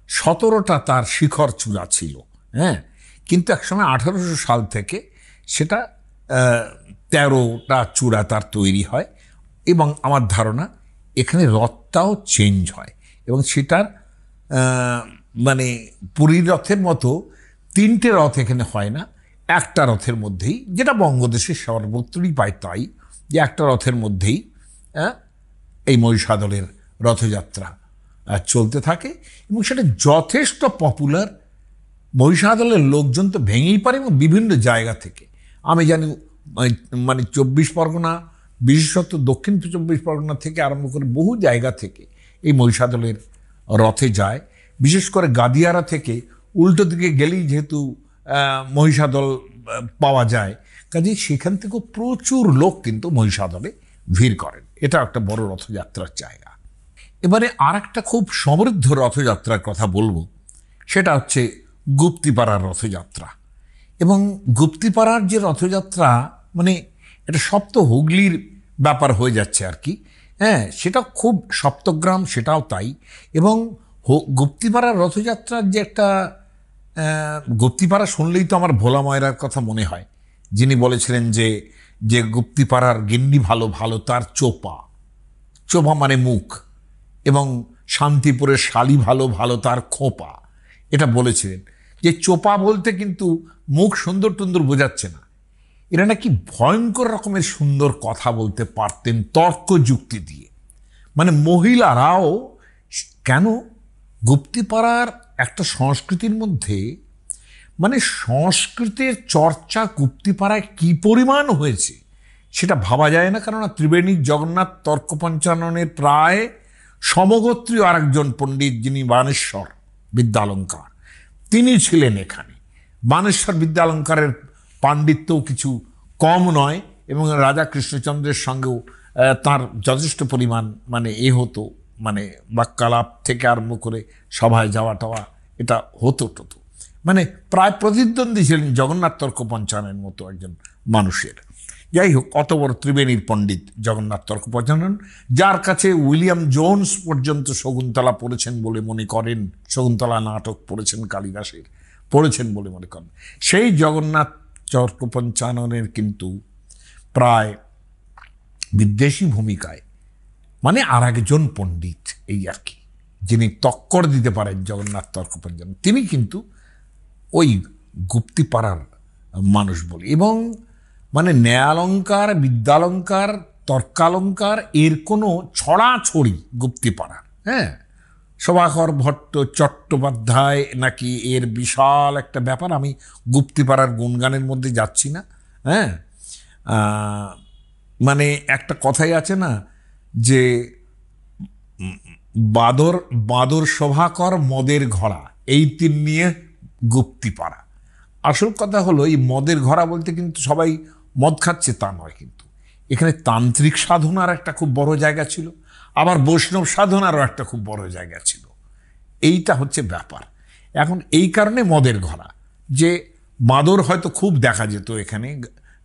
17টা তার শিখর চূড়া ছিল, হ্যাঁ, কিন্তু একসময় 1800 সাল থেকে সেটা 13টা চূড়া তার তৈরি হয়। এবং আমার ধারণা এখানে রথটাও চেঞ্জ হয় এবং সেটার মানে পুরীর রথের মতো 3টে রথ এখানে হয় না, একটা রথের মধ্যেই, যেটা বঙ্গদেশের সর্বত্রই পায় তাই, যে একটা রথের মধ্যেই এই মহিষাদলের রথযাত্রা চলতে থাকে এবং সেটা যথেষ্ট পপুলার। মহিষাদলের লোকজন তো ভেঙেই পারে এবং বিভিন্ন জায়গা থেকে, আমি জানি মানে 24 পরগনা, বিশেষত দক্ষিণ 24 পরগনা থেকে আরম্ভ করে বহু জায়গা থেকে এই মহিষাদলের রথে যায়। বিশেষ করে গাদিয়ারা থেকে উল্টো দিকে গেলেই যেহেতু মহিষাদল পাওয়া যায়, কাজেই সেখান থেকেও প্রচুর লোক কিন্তু মহিষাদলে ভিড় করেন। এটা একটা বড় রথযাত্রার জায়গা। এবারে আর একটা খুব সমৃদ্ধ রথযাত্রার কথা বলবো, সেটা হচ্ছে গুপ্তিপাড়ার রথযাত্রা। এবং গুপ্তিপাড়ার যে রথযাত্রা, মানে এটা সপ্ত হুগলির ব্যাপার হয়ে যাচ্ছে আর কি, হ্যাঁ, সেটা খুব সপ্তগ্রাম, সেটাও তাই। এবং গুপ্তিপাড়ার রথযাত্রার যে একটা গুপ্তিপাড়া শুনলেই তো আমার ভোলা ময়রার কথা মনে হয়, যিনি বলেছিলেন যে গুপ্তিপাড়ার গিন্নি ভালো ভালো তার চোপা, চোপা মানে মুখ, এবং শান্তিপুরের শালি ভালো ভালো তার খোপা, এটা বলেছিলেন। যে চোপা বলতে কিন্তু মুখ সুন্দর টুন্দর বোঝাচ্ছে না, এরা নাকি ভয়ঙ্কর রকমের সুন্দর কথা বলতে পারতেন তর্ক যুক্তি দিয়ে। মানে মহিলারাও কেন, গুপ্তিপাড়ার একটা সংস্কৃতির মধ্যে, মানে সংস্কৃতির চর্চা গুপ্তিপাড়ায় কি পরিমাণ হয়েছে সেটা ভাবা যায় না। কেননা ত্রিবেণীর জগন্নাথ তর্ক পঞ্চাননের প্রায় সমগোত্রীয় আরেকজন পণ্ডিত, যিনি বানেশ্বর বিদ্যালঙ্কার, তিনি ছিলেন এখানে। বানেশ্বর বিদ্যালঙ্কারের পাণ্ডিত্যও কিছু কম নয় এবং রাজা কৃষ্ণচন্দ্রের সঙ্গেও তার যথেষ্ট পরিমাণ মানে হতো, মানে বাক্যালাপ থেকে আরম্ভ করে সভায় যাওয়া টাওয়া এটা হতো। মানে প্রায় প্রতিদ্বন্দ্বী ছিলেন জগন্নাথ তর্ক পঞ্চাননের মতো একজন মানুষের। যাই হোক, অত বড় ত্রিবেণীর পণ্ডিত জগন্নাথ তর্ক পঞ্চানন, যার কাছে উইলিয়াম জোন্স পর্যন্ত শকুন্তলা পড়েছেন বলে মনে করেন, শকুন্তলা নাটক পড়েছেন কালিদাসের, পড়েছেন বলে মনে করেন। সেই জগন্নাথ তর্ক পঞ্চাননের কিন্তু প্রায় বিদ্বেষী ভূমিকায়, মানে আর একজন পণ্ডিত এই আর কি, যিনি টক্কর দিতে পারেন জগন্নাথ তর্ক পঞ্চানন, তিনি কিন্তু ওই গুপ্তিপাড়ার মানুষ বলি। এবং মানে ন্যায়ালঙ্কার, বিদ্যালঙ্কার, তর্কালঙ্কার এর কোনো ছড়াছড়ি গুপ্তিপাড়ার, হ্যাঁ। শোভাকর ভট্ট চট্টোপাধ্যায় নাকি এর বিশাল একটা ব্যাপার। আমি গুপ্তিপাড়ার গুণগানের মধ্যে যাচ্ছি না, হ্যাঁ। মানে একটা কথাই আছে না, যে বাদর বাদর শোভাকর মদের ঘোড়া, এই তিন নিয়ে গুপ্তিপাড়া। আসল কথা হলো এই মদের ঘোড়া বলতে কিন্তু সবাই মদ খাচ্ছে তা নয়, কিন্তু এখানে তান্ত্রিক সাধনার একটা খুব বড় জায়গা ছিল, আবার বৈষ্ণব সাধনারও একটা খুব বড় জায়গা ছিল। এইটা হচ্ছে ব্যাপার। এখন এই কারণে মদের ঘোড়া, যে বাঁদর হয়তো খুব দেখা যেত এখানে,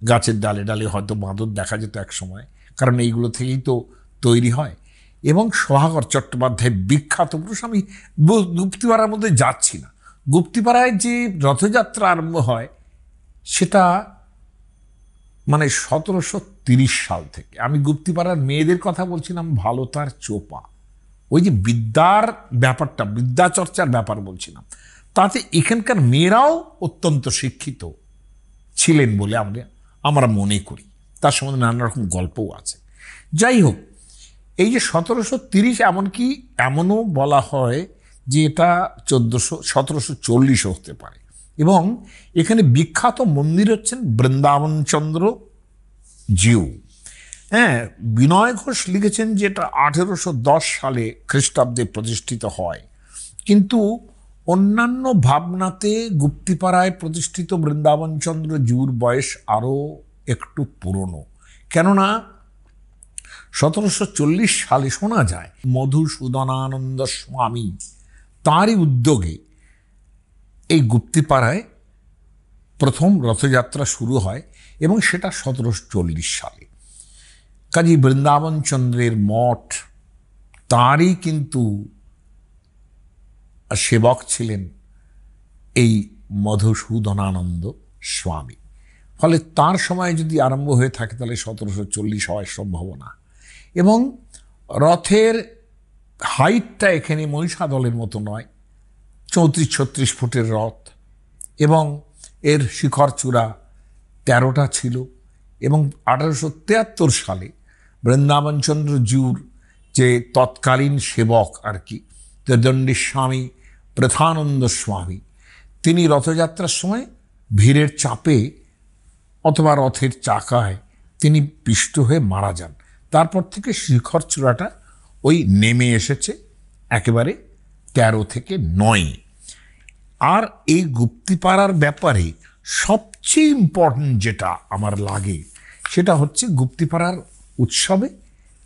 গাছের ডালে ডালে হয়তো বাঁদর দেখা যেত এক সময়, কারণ এইগুলো থেকেই তো তৈরি হয়। এবং সোহাগর চট্টোপাধ্যায় বিখ্যাত পুরুষ। আমি গুপ্তিপাড়ার মধ্যে যাচ্ছি না। গুপ্তিপাড়ায় যে রথযাত্রা আরম্ভ হয় সেটা মানে 1730 সাল থেকে। আমি গুপ্তিপাড়ার মেয়েদের কথা বলছিলাম, ভালো তার চোপা, ওই যে বিদ্যার ব্যাপারটা, বিদ্যা চর্চার ব্যাপার বলছিলাম, তাতে এখানকার মেয়েরাও অত্যন্ত শিক্ষিত ছিলেন বলে আমরা মনে করি। তার সম্বন্ধে নানা রকম গল্পও আছে। যাই হোক, এই যে 1730, এমনকি এমনও বলা হয় যে এটা 1740 হতে পারে। এবং এখানে বিখ্যাত মন্দির হচ্ছেন বৃন্দাবন চন্দ্র জিউ। হ্যাঁ, বিনয় ঘোষ লিখেছেন যে এটা 1810 সালে খ্রিস্টাব্দে প্রতিষ্ঠিত হয়, কিন্তু অন্যান্য ভাবনাতে গুপ্তিপাড়ায় প্রতিষ্ঠিত বৃন্দাবন চন্দ্র জিউর বয়স আরও একটু পুরনো। কেননা 1740 সালে শোনা যায় মধুসূদনানন্দ স্বামী তাঁরই উদ্যোগে এই গুপ্তিপাড়ায় প্রথম রথযাত্রা শুরু হয়, এবং সেটা 1740 সালে। কাজী বৃন্দাবন চন্দ্রের মঠ, তাঁরই কিন্তু সেবক ছিলেন এই মধুসূদনানন্দ স্বামী। ফলে তার সময় যদি আরম্ভ হয়ে থাকে তাহলে 1740 হওয়ার সম্ভাবনা। এবং রথের হাইটটা এখানে মহিষাদলের মতো নয়, 34-36 ফুটের রথ, এবং এর শিখর চূড়া 13টা ছিল। এবং 1873 সালে বৃন্দাবনচন্দ্র জিউর যে তৎকালীন সেবক আর কি, দণ্ডী স্বামী প্রথানন্দ স্বামী, তিনি রথযাত্রার সময় ভিড়ের চাপে অথবা রথের চাকায় তিনি পিষ্ট হয়ে মারা যান। তারপর থেকে শিখর চূড়াটা ওই নেমে এসেছে একেবারে 13 থেকে 9। আর এই গুপ্তিপাড়ার ব্যাপারে সবচেয়ে ইম্পর্টেন্ট যেটা আমার লাগে সেটা হচ্ছে গুপ্তিপাড়ার উৎসবে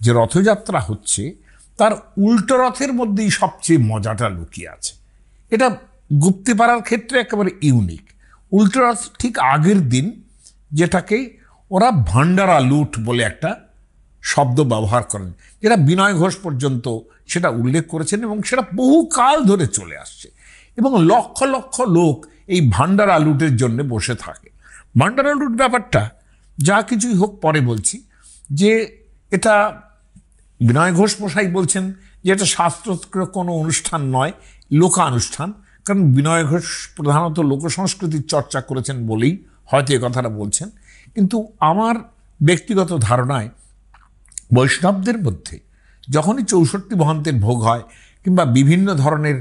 যে রথযাত্রা হচ্ছে তার উল্টো রথের মধ্যেই সবচেয়ে মজাটা লুকিয়ে আছে। এটা গুপ্তিপাড়ার ক্ষেত্রে একেবারে ইউনিক। উল্টো রথ ঠিক আগের দিন, যেটাকে ওরা ভান্ডারা লুট বলে একটা শব্দ ব্যবহার করেন, যেটা বিনয় ঘোষ পর্যন্ত সেটা উল্লেখ করেছেন, এবং সেটা বহু কাল ধরে চলে আসছে। এবং লক্ষ লক্ষ লোক এই ভান্ডারা লুটের জন্য বসে থাকে। ভান্ডারা লুট ব্যাপারটা যা কিছুই হোক পরে বলছি, যে এটা বিনয় ঘোষ মশাই বলছেন যে এটা শাস্ত্রোক্ত কোনো অনুষ্ঠান নয়, লোকানুষ্ঠান। কারণ বিনয় ঘোষ প্রধানত লোকসংস্কৃতির চর্চা করেছেন বলেই হয়তো এ কথাটা বলছেন। কিন্তু আমার ব্যক্তিগত ধারণায় বৈষ্ণবদের মধ্যে যখনই 64 মহান্তের ভোগ হয়, কিংবা বিভিন্ন ধরনের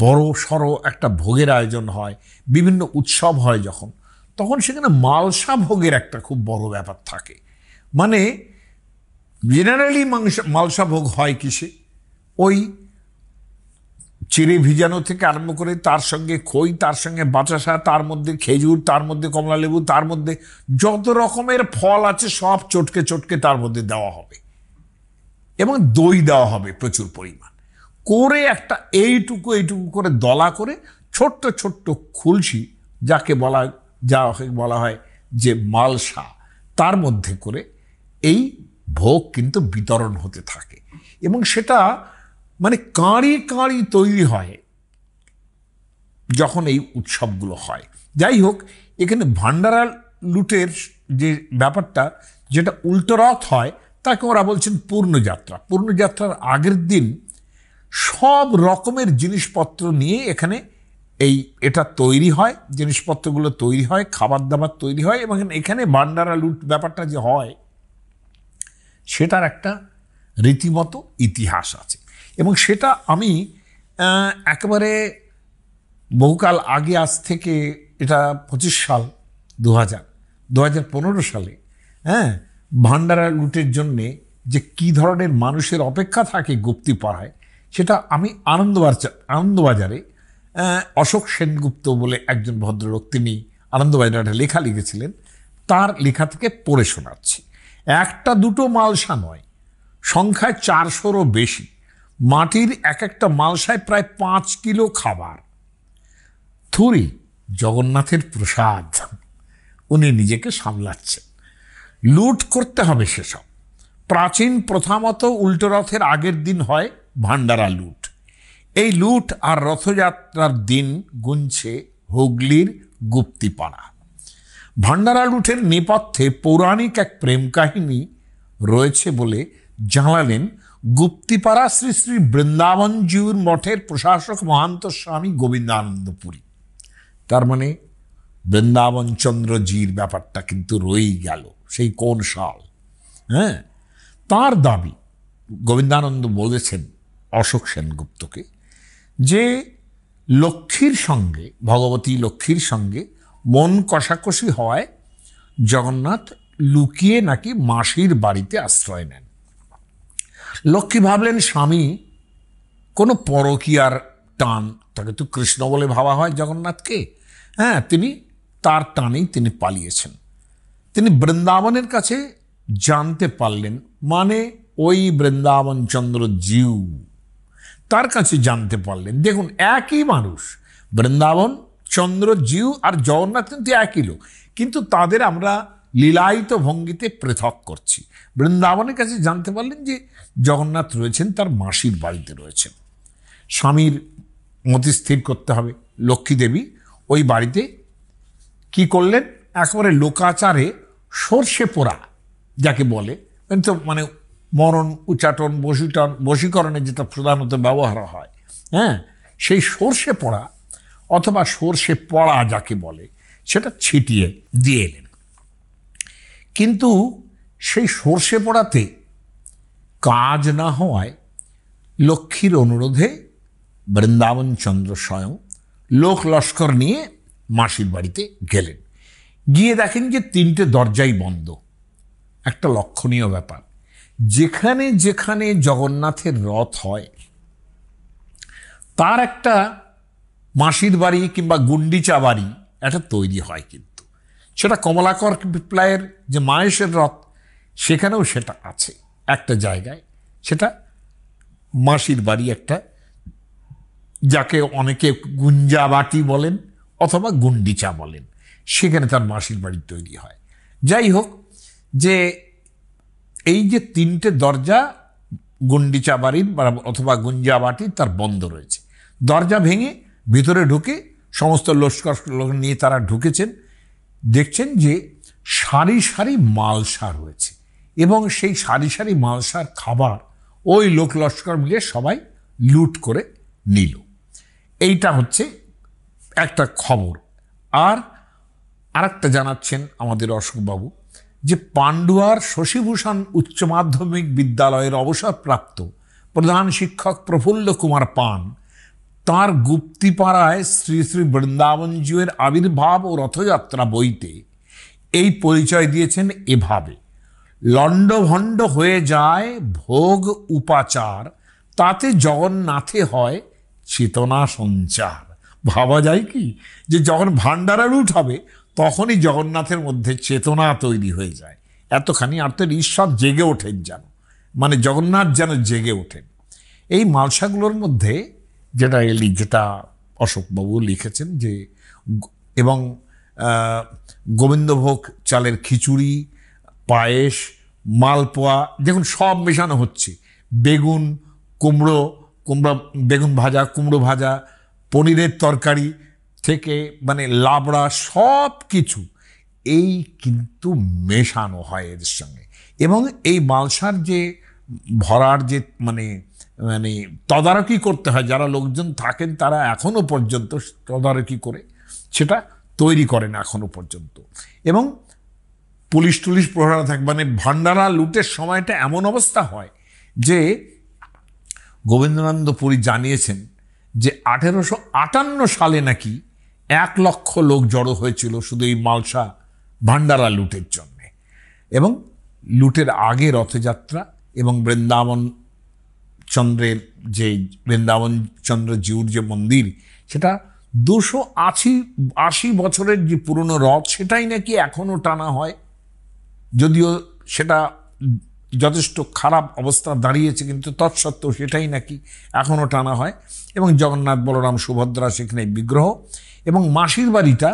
বড় সড়ো একটা ভোগের আয়োজন হয়, বিভিন্ন উৎসব হয় যখন, তখন সেখানে মালসা ভোগের একটা খুব বড় ব্যাপার থাকে। মানে জেনারেলি মালসা ভোগ হয় কিসে? ওই চিড়ে ভিজানো থেকে আরম্ভ করে তার সঙ্গে খই, তার সঙ্গে বাতাসা, তার মধ্যে খেজুর, তার মধ্যে কমলা লেবু, তার মধ্যে যত রকমের ফল আছে সব চটকে চটকে তার মধ্যে দেওয়া হবে, এবং দই দেওয়া হবে প্রচুর পরিমাণ করে। একটা এইটুকু করে দলা করে ছোট্ট ছোট্ট খুলসি, যাকে বলা হয় যে মালসা, তার মধ্যে করে এই ভোগ কিন্তু বিতরণ হতে থাকে। এবং সেটা মানে কাঁড়ি কাঁড়ি তৈরি হয় যখন এই উৎসবগুলো হয়। যাই হোক, এখানে ভান্ডারা লুটের যে ব্যাপারটা, যেটা উল্টো রথ হয়, তাকে ওরা বলছেন পূর্ণযাত্রা। পূর্ণযাত্রার আগের দিন সব রকমের জিনিসপত্র নিয়ে এখানে এটা তৈরি হয়, জিনিসপত্রগুলো তৈরি হয়, খাবার দাবার তৈরি হয়, এবং এখানে ভান্ডারা লুট ব্যাপারটা যে হয় সেটার একটা রীতিমতো ইতিহাস আছে। এবং সেটা আমি একেবারে বহুকাল আগে, আজ থেকে এটা 25 সাল, 2015 সালে, ভান্ডারা লুটের জন্যে যে কি ধরনের মানুষের অপেক্ষা থাকে গুপ্তিপাড়ায়, সেটা আমি আনন্দবাজারে অশোক সেনগুপ্ত বলে একজন ভদ্রলোক, তিনি আনন্দবাজারে একটা লেখা লিখেছিলেন, তার লেখা থেকে পড়ে শোনাচ্ছি। একটা দুটো মালসা নয়, সংখ্যায় 400-রও বেশি। মাটির এক একটা মালসায় প্রায় 5 কিলো খাবার। থুরি জগন্নাথের প্রসাদ। উনি নিজেকে সামলাচ্ছেন। লুট করতে হবে সেসব। প্রাচীন প্রথা মতো উল্টো রথের আগের দিন হয় ভান্ডারা লুট। এই লুট আর রথযাত্রার দিন গুনছে হুগলির গুপ্তিপাড়া। ভান্ডারা লুটের নেপথ্যে পৌরাণিক এক প্রেম কাহিনী রয়েছে বলে জানালেন গুপ্তিপাড়া শ্রী শ্রী বৃন্দাবন জিউর মঠের প্রশাসক মহান্ত স্বামী গোবিন্দানন্দ পুরী। তার মানে বৃন্দাবন চন্দ্রজির ব্যাপারটা কিন্তু রয়েই গেল, সেই কোন সাল। হ্যাঁ, তার দাবি, গোবিন্দানন্দ বলেছেন অশোক সেনগুপ্তকে, যে লক্ষ্মীর সঙ্গে, ভগবতী লক্ষ্মীর সঙ্গে মন কষাকষি হওয়ায় জগন্নাথ লুকিয়ে নাকি মাসির বাড়িতে আশ্রয় নেন। লক্ষ্মী ভাবলেন স্বামী কোনো পরকীয়ার টান, তাকে তো কৃষ্ণ বলে ভাবা হয় জগন্নাথকে, হ্যাঁ, তিনি তার টানেই তিনি পালিয়েছেন। তিনি বৃন্দাবনের কাছে জানতে পারলেন, মানে ওই বৃন্দাবন চন্দ্র জিউ, তার কাছে জানতে পারলেন। দেখুন, একই মানুষ, বৃন্দাবন চন্দ্র জিউ আর জগন্নাথ কিন্তু একই লোক, কিন্তু তাদের আমরা লীলায়িত ভঙ্গিতে পৃথক করছি। বৃন্দাবনের কাছে জানতে পারলেন যে জগন্নাথ রয়েছেন তার মাসির বাড়িতে রয়েছেন। স্বামীর মতি স্থির করতে হবে। লক্ষ্মী দেবী ওই বাড়িতে কি করলেন, একেবারে লোকাচারে সর্ষে পোড়া যাকে বলে, তো মানে মরণ, উচ্চাটন, বশীকরণে যেটা প্রধানত ব্যবহার হয়, হ্যাঁ, সেই সর্ষে পোড়া অথবা সর্ষে পড়া যাকে বলে, সেটা ছিটিয়ে দিয়ে এলেন। কিন্তু সেই সর্ষে পোড়াতে কাজ না হওয়ায় লক্ষ্মীর অনুরোধে বৃন্দাবন চন্দ্র স্বয়ং লোক লস্কর নিয়ে মাসির বাড়িতে গেলেন। গিয়ে দেখেন যে 3টে দরজাই বন্ধ। একটা লক্ষণীয় ব্যাপার, যেখানে যেখানে জগন্নাথের রথ হয় তার একটা মাসির বাড়ি কিংবা গুন্ডিচা বাড়ি একটা তৈরি হয়, কিন্তু সেটা কমলাকর পিপ্লায়ের যে মাহেশের রথ, সেখানেও সেটা আছে একটা জায়গায়। সেটা মাসির বাড়ি একটা, যাকে অনেকে গুঞ্জাবাটি বলেন অথবা গুন্ডিচা বলেন, সেখানে তার মাসির বাড়ি তৈরি হয়। যাই হোক, যে এই যে 3টে দরজা গুন্ডিচা বাড়ির অথবা গুঞ্জাবাটির তার বন্ধ রয়েছে, দরজা ভেঙে ভিতরে ঢুকে সমস্ত লস্কর নিয়ে তারা ঢুকেছেন। দেখছেন যে সারি সারি মালসা রয়েছে, এবং সেই সারি সারি মালসার খাবার ওই লোক লস্কর মিলে সবাই লুট করে নিল। এইটা হচ্ছে একটা খবর। আর আরেকটা জানাচ্ছেন আমাদের অশোকবাবু, যে পান্ডুয়ার শশীভূষণ উচ্চ মাধ্যমিক বিদ্যালয়ের অবসরপ্রাপ্ত প্রধান শিক্ষক প্রফুল্ল কুমার পান তাঁর গুপ্তিপাড়ায় শ্রী শ্রী বৃন্দাবন জিউয়ের আবির্ভাব ও রথযাত্রা বইতে এই পরিচয় দিয়েছেন এভাবে: লণ্ডভণ্ড হয়ে যায় ভোগ উপাচার, তাতে জগন্নাথে হয় চেতনা সঞ্চার। ভাবা যায় কি, যে যখন ভান্ডারা লুট হবে তখনই জগন্নাথের মধ্যে চেতনা তৈরি হয়ে যায়। এতখানি অর্থের ঈশ্বর জেগে ওঠেন যেন, মানে জগন্নাথ যেন জেগে ওঠেন। এই মালসাগুলোর মধ্যে যেটা অশোকবাবু লিখেছেন, যে এবং গোবিন্দভোগ চালের খিচুড়ি, পায়েস, মালপোয়া, দেখুন সব মেশানো হচ্ছে। বেগুন, কুমড়ো বেগুন ভাজা, কুমড়ো ভাজা, পনিরের তরকারি থেকে মানে লাবড়া, সব কিছু এই কিন্তু মেশানো হয় এর সঙ্গে। এবং এই মালসার যে ভরার যে মানে মানে তদারকি করতে হয়, যারা লোকজন থাকেন তারা এখনো পর্যন্ত তদারকি করে সেটা তৈরি করেন এখনো পর্যন্ত। এবং পুলিশ প্রহরা থাকে, মানে ভান্ডারা লুটের সময়টা এমন অবস্থা হয় যে গোবিন্দানন্দ পুরী জানিয়েছেন যে 1858 সালে নাকি 1 লক্ষ লোক জড়ো হয়েছিল শুধু এই মালসা ভান্ডারা লুটের জন্যে। এবং লুটের আগে রথযাত্রা এবং বৃন্দাবন চন্দ্রের যে বৃন্দাবন চন্দ্র জিউর যে মন্দির, সেটা 280 বছরের যে পুরনো রথ, সেটাই নাকি এখনও টানা হয়। যদিও সেটা যথেষ্ট খারাপ অবস্থা দাঁড়িয়েছে, কিন্তু তৎসত্ত্বেও সেটাই নাকি এখনও টানা হয়। এবং জগন্নাথ বলরাম সুভদ্রা সেখানে বিগ্রহ, এবং মাসির বাড়িটা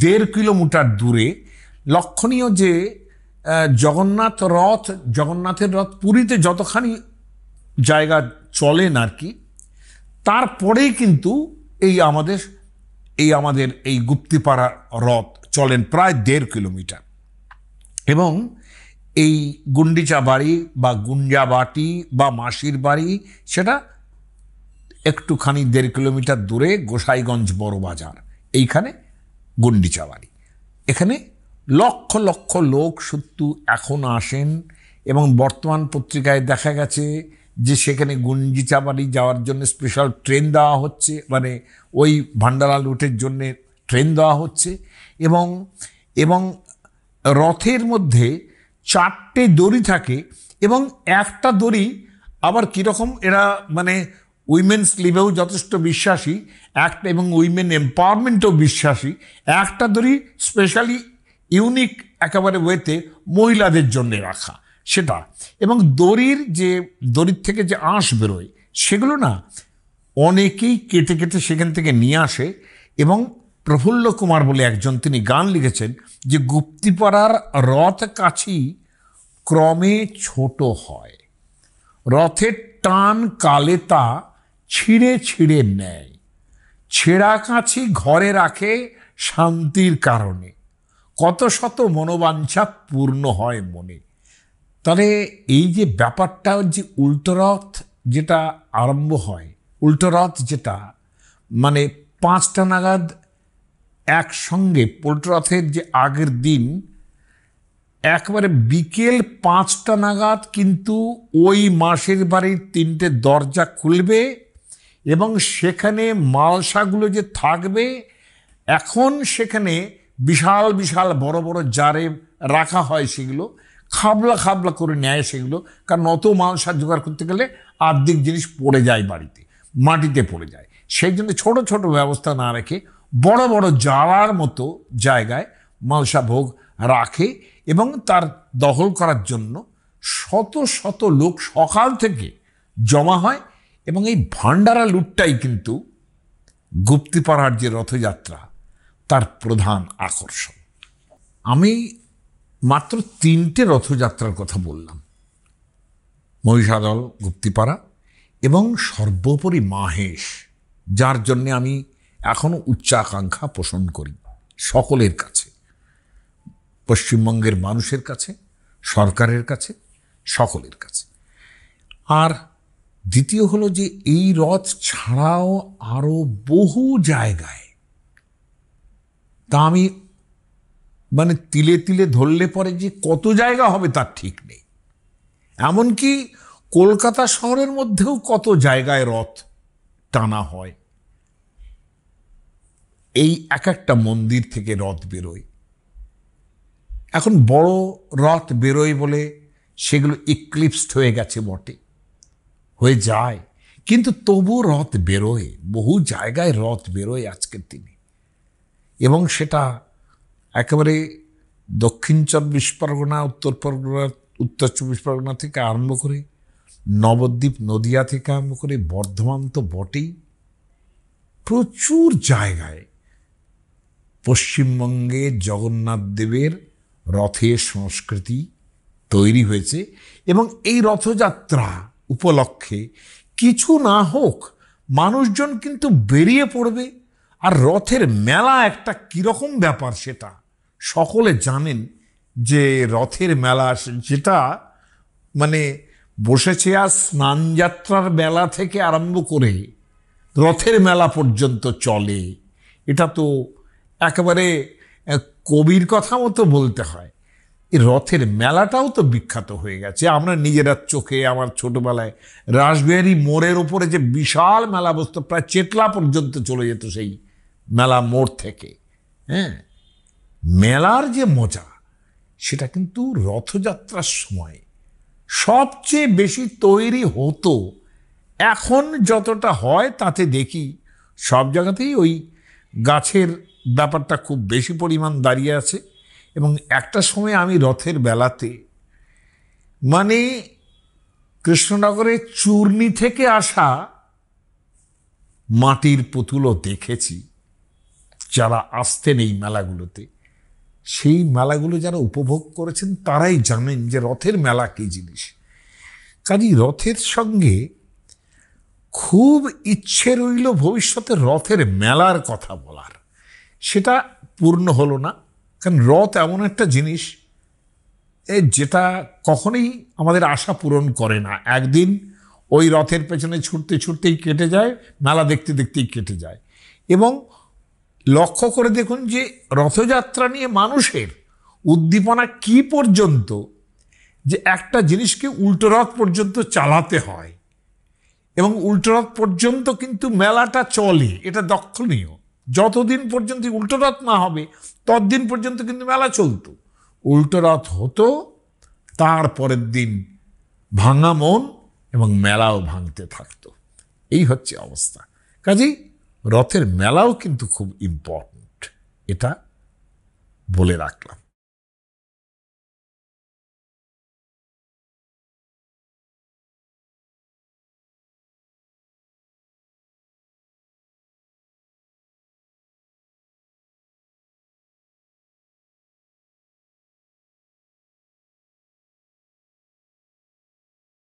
1.5 কিলোমিটার দূরে। লক্ষণীয় যে জগন্নাথের রথ পুরীতে যতখানি জায়গা চলেন আর কি, তারপরেই কিন্তু আমাদের এই গুপ্তিপাড়া রথ চলেন প্রায় 1.5 কিলোমিটার। এবং এই গুন্ডিচা বাড়ি বা গুঞ্জাবাটি বা মাসির বাড়ি, সেটা একটুখানি 1.5 কিলোমিটার দূরে গোসাইগঞ্জ বড় বাজার, এইখানে গুন্ডিচা বাড়ি। এখানে লক্ষ লক্ষ লোক সত্যি এখন আসেন, এবং বর্তমান পত্রিকায় দেখা গেছে যে সেখানে গুন্ডিচা বাড়ি যাওয়ার জন্য স্পেশাল ট্রেন দেওয়া হচ্ছে, মানে ওই ভান্ডারা লুটের জন্য ট্রেন দেওয়া হচ্ছে। এবং রথের মধ্যে 4টে দড়ি থাকে, এবং একটা দড়ি আবার কীরকম, এরা মানে উইমেন্স লিভেও যথেষ্ট বিশ্বাসী, এবং উইমেন এম্পাওয়ারমেন্টেও বিশ্বাসী। একটা দড়ি স্পেশালি ইউনিক একেবারে ওয়েতে মহিলাদের জন্য রাখা সেটা। এবং দড়ির থেকে যে আঁশ বেরোয়, সেগুলো না অনেকেই কেটে কেটে সেখান থেকে নিয়ে আসে। এবং প্রফুল্ল কুমার বলে একজন, তিনি গান লিখেছেন যে গুপ্তিপাড়ার রথ কাছি ক্রমে ছোট হয়, রথের টান কালে তা ছিঁড়ে ছিঁড়ে নেয়, ছেঁড়া কাছি ঘরে রাখে শান্তির কারণে, কত শত মনোবাঞ্ছা পূর্ণ হয় মনে। তাহলে এই যে ব্যাপারটা, যে উল্টো রথ যেটা আরম্ভ হয়, উল্টো রথ যেটা মানে 5টা নাগাদ একসঙ্গে, উল্টো রথের যে আগের দিন একবারে বিকেল 5টা নাগাদ কিন্তু ওই মাসির বাড়ির 3টে দরজা খুলবে, এবং সেখানে মালসাগুলো যে থাকবে, এখন সেখানে বিশাল বিশাল বড় বড় জারে রাখা হয়, সেগুলো খাবলা খাবলা করে নেয় সেগুলো। কারণ অত মালসা জোগাড় করতে গেলে আর্ধেক জিনিস পড়ে যায়, বাড়িতে মাটিতে পড়ে যায়। সেই জন্য ছোট ছোট ব্যবস্থা না রেখে বড় বড় জালার মতো জায়গায় মালসা ভোগ রাখে, এবং তার দখল করার জন্য শত শত লোক সকাল থেকে জমা হয়। এবং এই ভান্ডারা লুটটাই কিন্তু গুপ্তিপাড়ার যে রথযাত্রা, তার প্রধান আকর্ষণ। আমি মাত্র 3টে রথযাত্রার কথা বললাম, মহিষাদল, গুপ্তিপাড়া এবং সর্বোপরি মাহেশ, যার জন্যে আমি এখনও উচ্চাকাঙ্ক্ষা পোষণ করি সকলের কাছে, পশ্চিমবঙ্গের মানুষের কাছে, সরকারের কাছে, সকলের কাছে। আর দ্বিতীয় হলো যে এই রথ ছাড়াও আরও বহু জায়গায়, তা আমি মানে তিলে তিলে ধরলে পরে যে কত জায়গা হবে তার ঠিক নেই। এমনকি কলকাতা শহরের মধ্যেও কত জায়গায় রথ টানা হয়। এই এক একটা মন্দির থেকে রথ বেরোয়। এখন বড় রথ বেরোয় বলে সেগুলো ইক্লিপসড হয়ে গেছে বটে, হয়ে যায়, কিন্তু তবু রথ বেরোয়, বহু জায়গায় রথ বেরোয় আজকের দিনে। এবং সেটা একেবারে দক্ষিণ 24 পরগনা, উত্তর 24 পরগনা থেকে আরম্ভ করে নবদ্বীপ, নদিয়া থেকে আরম্ভ করে বর্ধমান তো বটেই, প্রচুর জায়গায় পশ্চিমবঙ্গে জগন্নাথ দেবের রথের সংস্কৃতি তৈরি হয়েছে। এবং এই রথযাত্রা উপলক্ষে কিছু না হোক মানুষজন কিন্তু বেরিয়ে পড়বে। আর রথের মেলা একটা কীরকম ব্যাপার সেটা সকলে জানেন, যে রথের মেলা যেটা মানে বসেছে আর স্নানযাত্রার মেলা থেকে আরম্ভ করে রথের মেলা পর্যন্ত চলে। এটা তো একেবারে কবির কথা মতো বলতে হয়। এই রথের মেলাটাও তো বিখ্যাত হয়ে গেছে। আমরা নিজেরা চোখে, আমার ছোটবেলায় রাসবিহারী মোড়ের ওপরে যে বিশাল মেলা বসতো, প্রায় চেতলা পর্যন্ত চলে যেত সেই মেলা মোড় থেকে। হ্যাঁ, মেলার যে মজা সেটা কিন্তু রথযাত্রার সময় সবচেয়ে বেশি তৈরি হতো এখন যতটা হয় তাতে দেখি সব জায়গাতেই ওই গাছের ব্যাপারটা খুব বেশি পরিমাণ দাঁড়িয়ে আছে। এবং একটা সময় আমি রথের বেলাতে মানে কৃষ্ণনগরের চূর্ণি থেকে আসা মাটির পুতুলও দেখেছি যারা আসতেন এই মেলাগুলোতে। সেই মেলাগুলো যারা উপভোগ করেছেন তারাই জানেন যে রথের মেলা কী জিনিস। কাজেই রথের সঙ্গে খুব ইচ্ছে রইল ভবিষ্যতে রথের মেলার কথা বলার, সেটা পূর্ণ হলো না। কারণ রথ এমন একটা জিনিস যেটা কখনোই আমাদের আশা পূরণ করে না। একদিন ওই রথের পেছনে ছুটতে ছুটতেই কেটে যায়, মেলা দেখতে দেখতেই কেটে যায়। এবং লক্ষ্য করে দেখুন যে রথযাত্রা নিয়ে মানুষের উদ্দীপনা কি পর্যন্ত, যে একটা জিনিসকে উল্টো রথ পর্যন্ত চালাতে হয় এবং উল্টো রথ পর্যন্ত কিন্তু মেলাটা চলে, এটা দক্ষণীয়। যতদিন পর্যন্ত উল্টো রথ না হবে ততদিন পর্যন্ত কিন্তু মেলা চলতো। উল্টো রথ হতো, তারপরের দিন ভাঙা মন এবং মেলাও ভাঙতে থাকতো। এই হচ্ছে অবস্থা। কাজেই রথের মেলাও কিন্তু খুব ইম্পর্ট্যান্ট, এটা বলে রাখলাম।